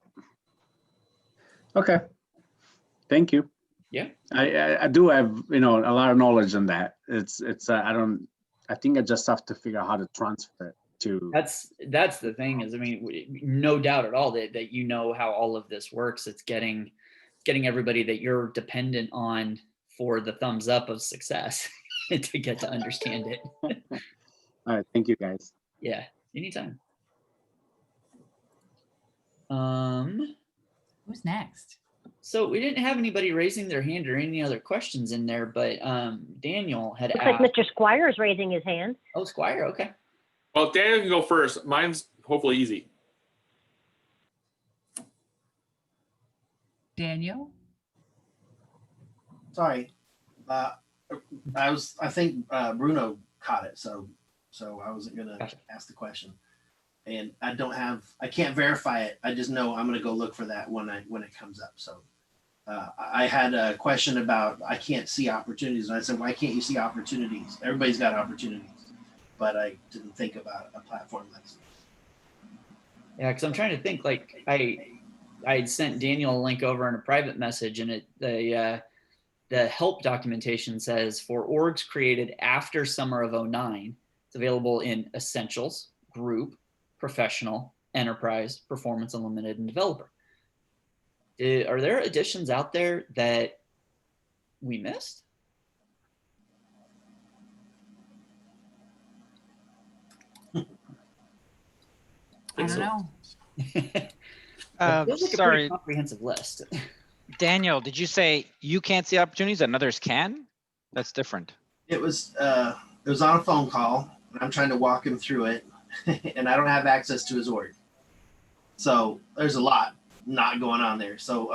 Okay. Thank you. Yeah. I do have, a lot of knowledge on that. I think I just have to figure out how to transfer it to. That's the thing is, I mean, no doubt at all that you know how all of this works. It's getting everybody that you're dependent on for the thumbs up of success to get to understand it. All right. Thank you, guys. Yeah. Anytime. Who's next? So we didn't have anybody raising their hand or any other questions in there, but Daniel had Looks asked. like Mr. Squire is raising his hand. Oh, Squire. Okay. Well, Daniel can go first. Mine's hopefully easy. Daniel? Sorry. I think Bruno caught it, so I wasn't gonna ask the question. And I can't verify it. I just know I'm gonna go look for that when it comes up. So I had a question about I can't see opportunities, and I said, why can't you see opportunities? Everybody's got opportunities, but I didn't think about a platform that's. Yeah, because I'm trying to think. Like I had sent Daniel a link over in a private message, and the help documentation says for orgs created after summer of 09, it's available in Essentials, Group, Professional, Enterprise, Performance Unlimited, and Developer. Are there additions out there that we missed? I don't so. know. That feels like a pretty Sorry, comprehensive list. Daniel, did you say you can't see opportunities and others can? That's different. It was on a phone call, and I'm trying to walk him through it, and I don't have access to his org. So there's a lot not going on there. So,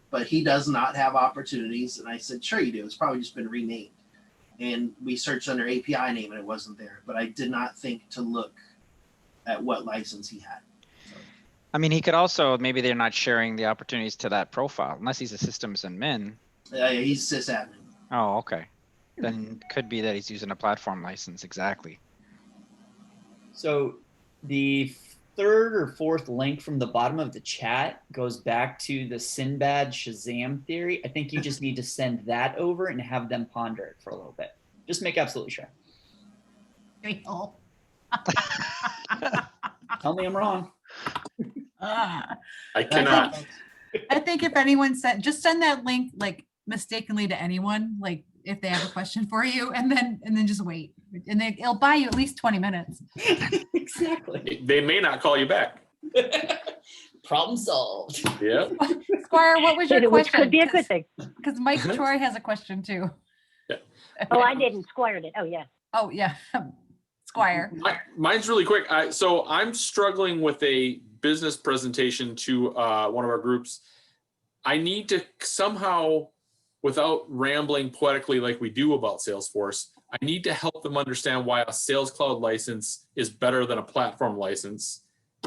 but he does not have opportunities, and I said, sure you do. It's probably just been renamed. And we searched under API name, and it wasn't there. But I did not think to look at what license he had. I mean, he could also, maybe they're not sharing the opportunities to that profile, unless he's a systems admin. He's sysadmin. Oh, okay. Then could be that he's using a platform license, exactly. So the third or fourth link from the bottom of the chat goes back to the Sinbad Shazam theory. I think you just need to send that over and have them ponder it for a little bit. Just make absolutely sure. Tell me I'm wrong. I cannot. I think if anyone just send that link like mistakenly to anyone, like if they have a question for you, and then just wait, and it'll buy you at least 20 minutes. Exactly. They may not call you back. Problem solved. Yeah. Squire, what was your Which question? could be a good thing. Because Mike Troy has a question too. Oh, I didn't. Squire did. Oh, yeah. Oh yeah, Squire. Mine's really quick. So I'm struggling with a business presentation to one of our groups. I need to somehow, without rambling poetically like we do about Salesforce, I need to help them understand why a Sales Cloud license is better than a platform license.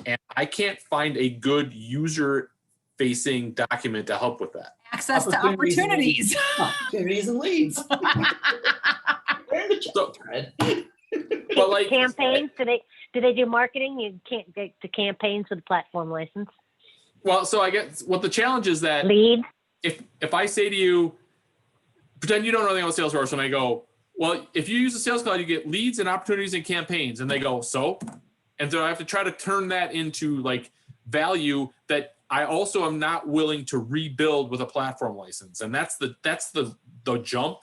And I can't find a good user-facing document to help with that. Access to opportunities. Opportunities and leads. So, but like Campaigns, do they do marketing? You can't get to campaigns with a platform license. well, so I guess what the challenge is that Lead. if I say to you, pretend you don't know anything about Salesforce, and I go, well, if you use the Sales Cloud, you get leads and opportunities and campaigns, and they go, so? And so I have to try to turn that into like value that I also am not willing to rebuild with a platform license. And that's the jump.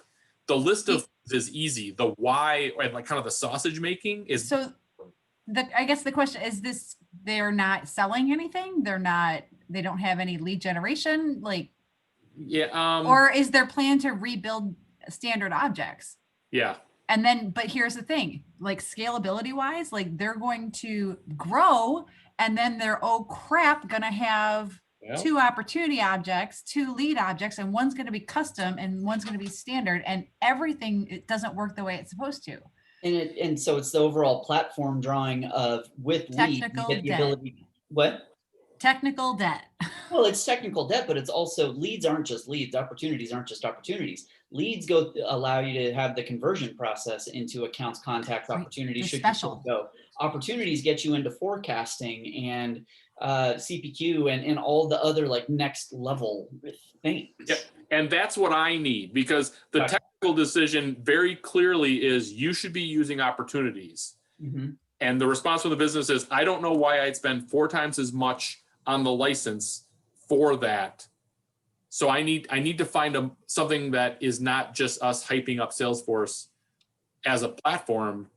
The list of things is easy. The why and like kind of the sausage making is. So I guess the question is this, they're not selling anything? They don't have any lead generation? Like, Yeah. or is their plan to rebuild standard objects? Yeah. And then, but here's the thing, like scalability wise, like they're going to grow and then they're, oh crap, gonna have Yeah. 2 opportunity objects, 2 lead objects, and one's gonna be custom and one's gonna be standard, and everything, it doesn't work the way it's supposed to. And so it's the overall platform drawing of with lead, you Technical get the debt. ability. What? Technical debt. Well, it's technical debt, but it's also leads aren't just leads. Opportunities aren't just opportunities. Leads allow you to have the conversion process into accounts, contacts, Right. opportunities. They're Should you special. go? Opportunities get you into forecasting and CPQ and all the other like next level things. Yeah. And that's what I need, because the Right. technical decision very clearly is you should be using opportunities. Mhm. And the response from the business is, I don't know why I'd spend 4 times as much on the license for that. So I need to find something that is not just us hyping up Salesforce as a platform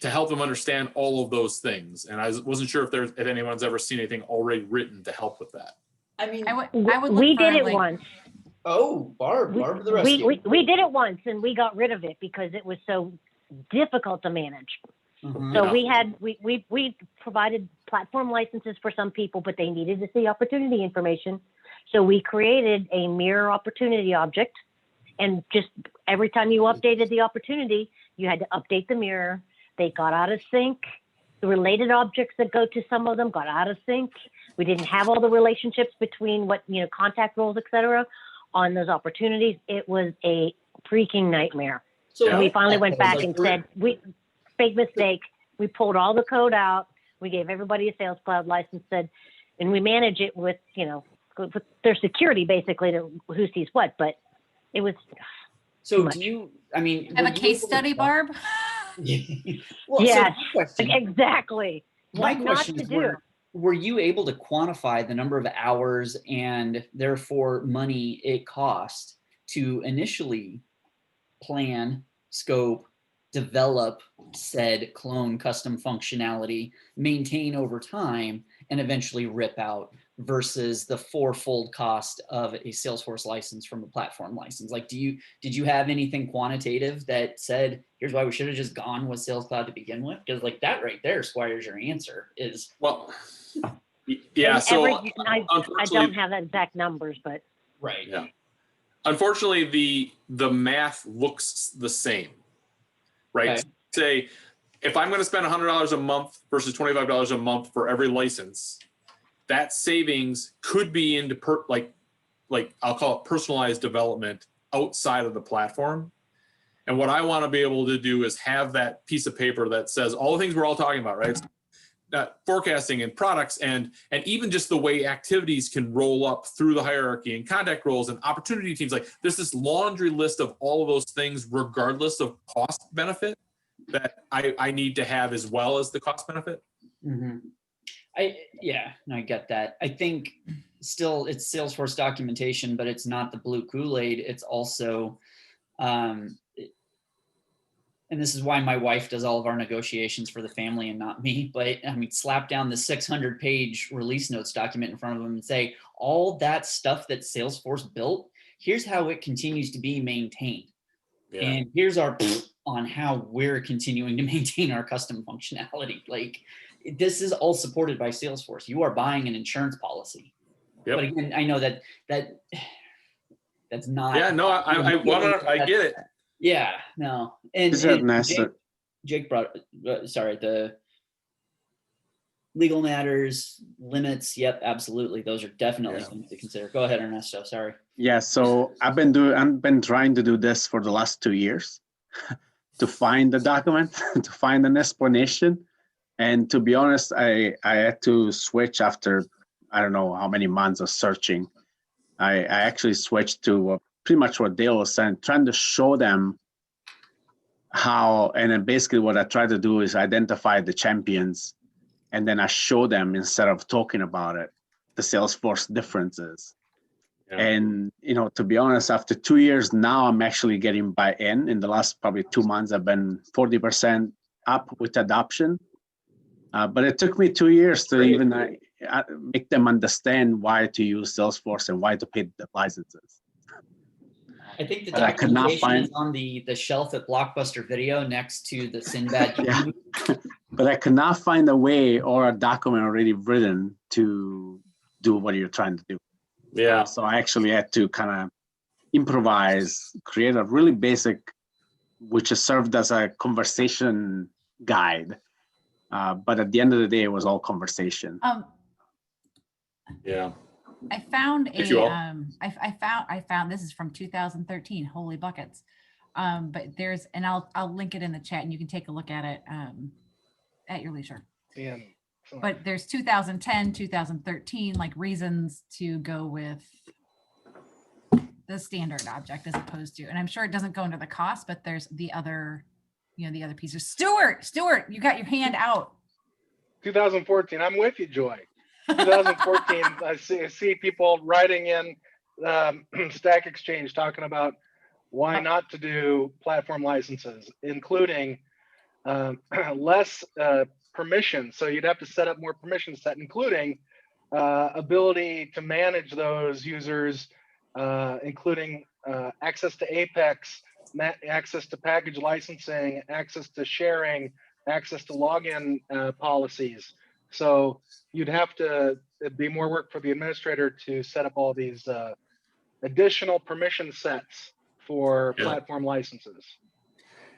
to help them understand all of those things. And I wasn't sure if anyone's ever seen anything already written to help with that. I mean, I would look We for, did it like, once. oh, Barb to the rescue. We did it once and we got rid of it because it was so difficult to manage. Mhm. So Yeah. we provided platform licenses for some people, but they needed to see opportunity information. So we created a mirror opportunity object, and just every time you updated the opportunity, you had to update the mirror. They got out of sync. The related objects that go to some of them got out of sync. We didn't have all the relationships between contact roles, et cetera, on those opportunities. It was a freaking nightmare. So And we finally went back like and said, big mistake. We pulled all the code out. We gave everybody a Sales Cloud license, and we manage it with their security basically to who sees what. But it was So much. do you? I mean, have were a you case able to study, quantify- Barb? Well, Yes. so my question, exactly my what not question to is, do. were you able to quantify the number of hours and therefore money it cost to initially plan, scope, develop said clone custom functionality, maintain over time, and eventually rip out, versus the fourfold cost of a Salesforce license from a platform license? Like, did you have anything quantitative that said, here's why we should have just gone with Sales Cloud to begin with? Because like that right there, Squires, your answer is, Well, yeah. And So I unfortunately, don't have exact numbers, but right. yeah. Unfortunately, the math looks the same, right? Okay. Say, if I'm going to spend $100 a month versus $25 a month for every license, that savings could be into like I'll call it personalized development outside of the platform. And what I want to be able to do is have that piece of paper that says all the things we're all talking about, right? Forecasting and products and even just the way activities can roll up through the hierarchy and contact roles and opportunity teams. Like there's this laundry list of all of those things, regardless of cost benefit, that I need to have as well as the cost benefit. Mm-hmm. I get that. I think still it's Salesforce documentation, but it's not the blue Kool-Aid. It's also, and this is why my wife does all of our negotiations for the family and not me, but I mean, slap down the 600-page release notes document in front of them and say, all that stuff that Salesforce built, here's how it continues to be maintained. Yeah. And here's our on how we're continuing to maintain our custom functionality. Like, this is all supported by Salesforce. You are buying an insurance policy. Yep. But again, I know that's not. Yeah, no, I get it. Yeah, no. And Jake brought, the legal matters, limits. Yep, absolutely. Those are definitely things to consider. Go ahead, Ernesto. Sorry. Yeah, so I've been trying to do this for the last 2 years to find the document, to find an explanation. And to be honest, I had to switch after, I don't know how many months of searching. I actually switched to pretty much what Dale was saying, trying to show them how, and then basically what I try to do is identify the champions, and then I show them, instead of talking about it, the Salesforce differences. Yeah. And, to be honest, after 2 years now, I'm actually getting buy-in. In the last probably 2 months, I've been 40% up with adoption. But it took me 2 years to even make them understand why to use Salesforce and why to pay the licenses. I think the documentation is on the shelf at Blockbuster Video next to the Sinbad. Yeah. But I could not find a way or a document already written to do what you're trying to do. Yeah. So I actually had to kind of improvise, create a really basic, which has served as a conversation guide. But at the end of the day, it was all conversation. Yeah. I found I found this is from 2013. Holy buckets. But there's, and I'll link it in the chat and you can take a look at it at your leisure. Yeah. But there's 2010, 2013, like reasons to go with the standard object as opposed to, and I'm sure it doesn't go into the cost, but there's the other, the other pieces. Stuart, you got your hand out. 2014, I'm with you, Joy. 2014, I see people writing in Stack Exchange talking about why not to do platform licenses, including less permission. So you'd have to set up more permission set, including ability to manage those users, including access to Apex, access to package licensing, access to sharing, access to login policies. So you'd have to be more work for the administrator to set up all these additional permission sets for platform licenses.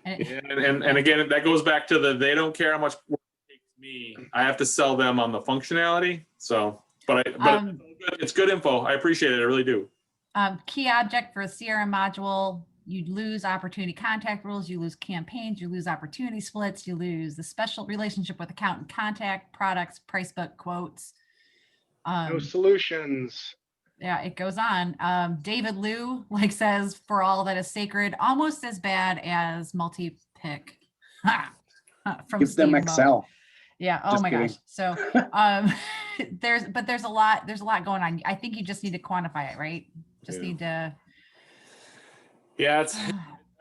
And again, that goes back to they don't care how much work it takes me. I have to sell them on the functionality. So, but it's good info. I appreciate it. I really do. Key object for a CRM module. You lose opportunity contact rules, you lose campaigns, you lose opportunity splits, you lose the special relationship with account and contact, products, price book, quotes. No solutions. Yeah, it goes on. David Liu says, for all that is sacred, almost as bad as multi-pick. From Give them Excel. Yeah. Oh my gosh. So there's a lot going on. I think you just need to quantify it, right? Just need to. Yeah,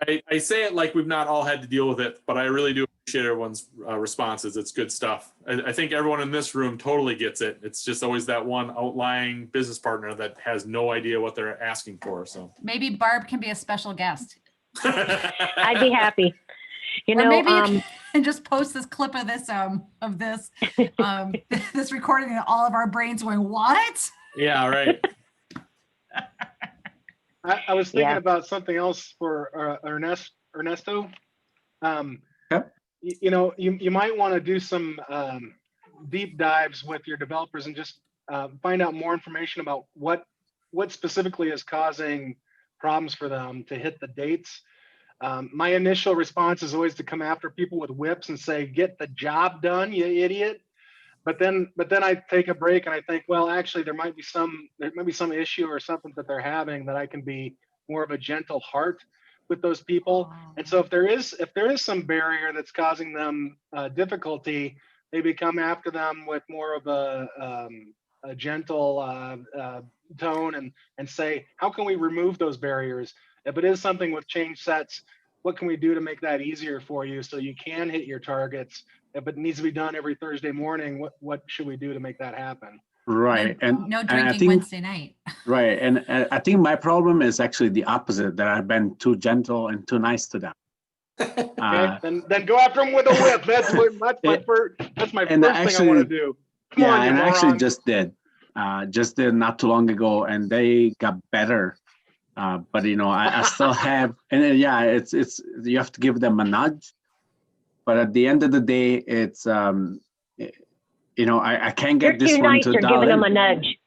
I say it like we've not all had to deal with it, but I really do appreciate everyone's responses. It's good stuff. I think everyone in this room totally gets it. It's just always that one outlying business partner that has no idea what they're asking for. So Maybe Barb can be a special guest. I'd be happy. You Or know, maybe you can just post this clip of this this recording and all of our brains going, what? yeah, right. I was thinking Yeah. about something else for Ernesto. Yep. You know, you might want to do some deep dives with your developers and just find out more information about what specifically is causing problems for them to hit the dates. My initial response is always to come after people with whips and say, "Get the job done, you idiot." But then I take a break and I think, well, actually, there might be some issue or something that they're having that I can be more of a gentle heart with those people. And so if there is some barrier that's causing them difficulty, maybe come after them with more of a gentle tone and say, how can we remove those barriers? If it is something with change sets, what can we do to make that easier for you so you can hit your targets? If it needs to be done every Thursday morning, what should we do to make that happen? Right. No and drinking I think, Wednesday night. right. And I think my problem is actually the opposite, that I've been too gentle and too nice to them. Okay, then go after them with a whip. That's my first thing I want to do. Come yeah, on, you and I actually moron. just did not too long ago, and they got better. But you know, I still have, and then, yeah, it's you have to give them a nudge. But at the end of the day, it's you know, I can't get you're this too one nice. to You're dial giving them a in. nudge.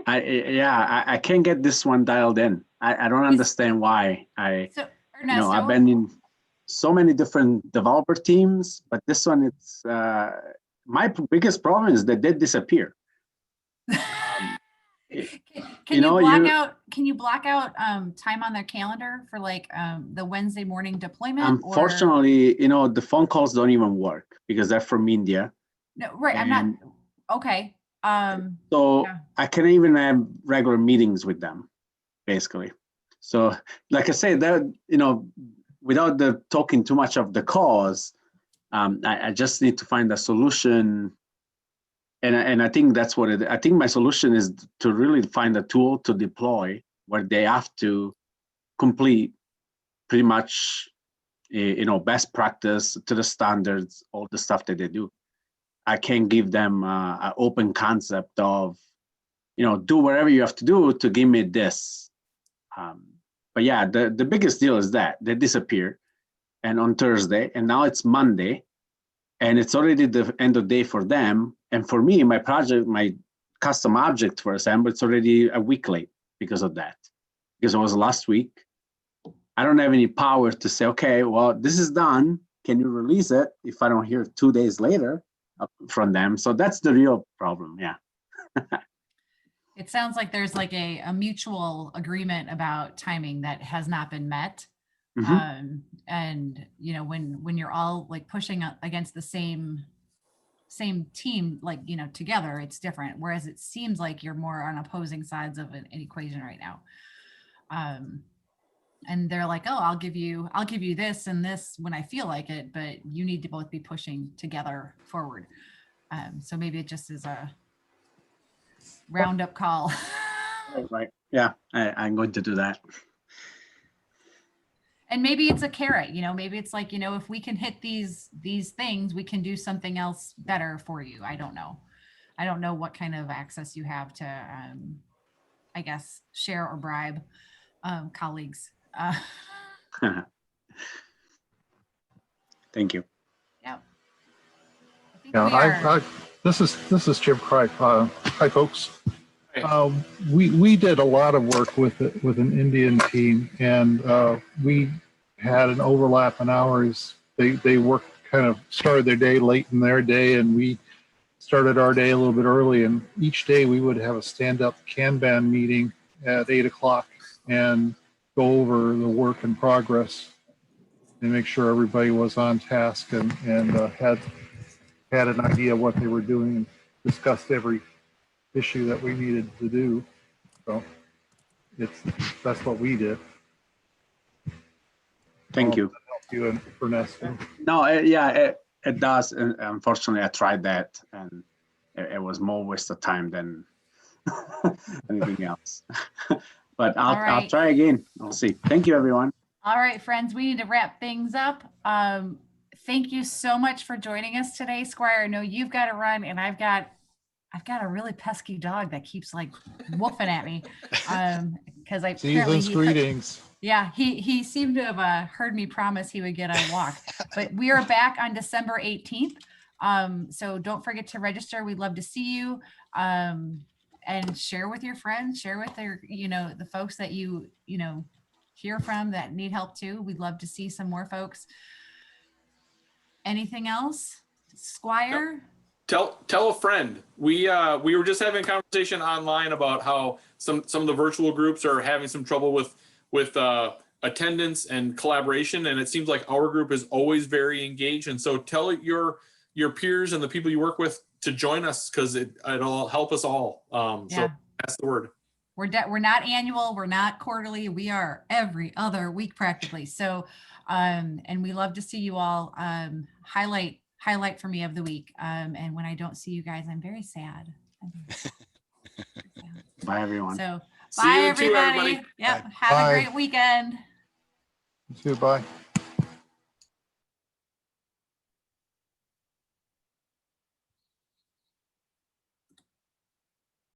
I can't get this one dialed in. I don't understand why. So You know, Ernesto, I've been in so many different developer teams, but this one, it's my biggest problem is that they disappear. can you block out time on their calendar for like the Wednesday morning deployment? Unfortunately, you know, the phone calls don't even work because they're from India. No, right. I'm not okay. So yeah. I can't even have regular meetings with them, basically. So, like I say, that, you know, without the talking too much of the cause, I just need to find a solution. And I think that's what I think my solution is to really find a tool to deploy where they have to complete pretty much, you know, best practice to the standards, all the stuff that they do. I can't give them an open concept of, you know, do whatever you have to do to give me this. But yeah, the biggest deal is that they disappear, and on Thursday, and now it's Monday, and it's already the end of the day for them. And for me, my project, my custom object for example, it's already a week late because of that, because it was last week. I don't have any power to say, okay, well, this is done. Can you release it if I don't hear 2 days later from them? So that's the real problem. Yeah. It sounds like there's like a mutual agreement about timing that has not been met. Mhm. And you know, when you're all like pushing against the same team, like, you know, together, it's different. Whereas it seems like you're more on opposing sides of an equation right now. And they're like, oh, I'll give you this and this when I feel like it, but you need to both be pushing together forward. So maybe it just is a roundup call. Right. Yeah, I'm going to do that. And maybe it's a carrot, you know, maybe it's like, you know, if we can hit these things, we can do something else better for you. I don't know. I don't know what kind of access you have to, I guess, share or bribe colleagues. Thank you. Yeah. I think Yeah, we are. this is Jim Cripe. Hi, folks. We did a lot of work with an Indian team, and we had an overlap in hours. They worked, kind of started their day late in their day, and we started our day a little bit early. And each day we would have a stand-up Kanban meeting at 8 o'clock and go over the work in progress and make sure everybody was on task and had an idea what they were doing, and discussed every issue that we needed to do. So that's what we did. Thank you. Help you and Ernesto. No, it does. And unfortunately, I tried that, and it was more waste of time than anything else. But I'll right. try again. I'll see. Thank you, everyone. All right, friends, we need to wrap things up. Thank you so much for joining us today, Squire. I know you've got to run, and I've got a really pesky dog that keeps like woofing at me. Because Season's greetings. Yeah, he seemed to have heard me promise he would get a walk. But we are back on December 18th. So don't forget to register. We'd love to see you. And share with your friends, share with their, the folks that you hear from that need help too. We'd love to see some more folks. Anything else, Squire? Tell a friend. We were just having a conversation online about how some of the virtual groups are having some trouble with attendance and collaboration, and it seems like our group is always very engaged. And so tell your peers and the people you work with to join us, because it'll help us all. So that's the word. We're not annual, we're not quarterly, we are every other week practically. So and we love to see you all. Highlight for me of the week. And when I don't see you guys, I'm very sad. Bye, everyone. So See bye, you too, everybody. everybody. Yep. Bye. Have Bye. a great weekend. You too. Bye.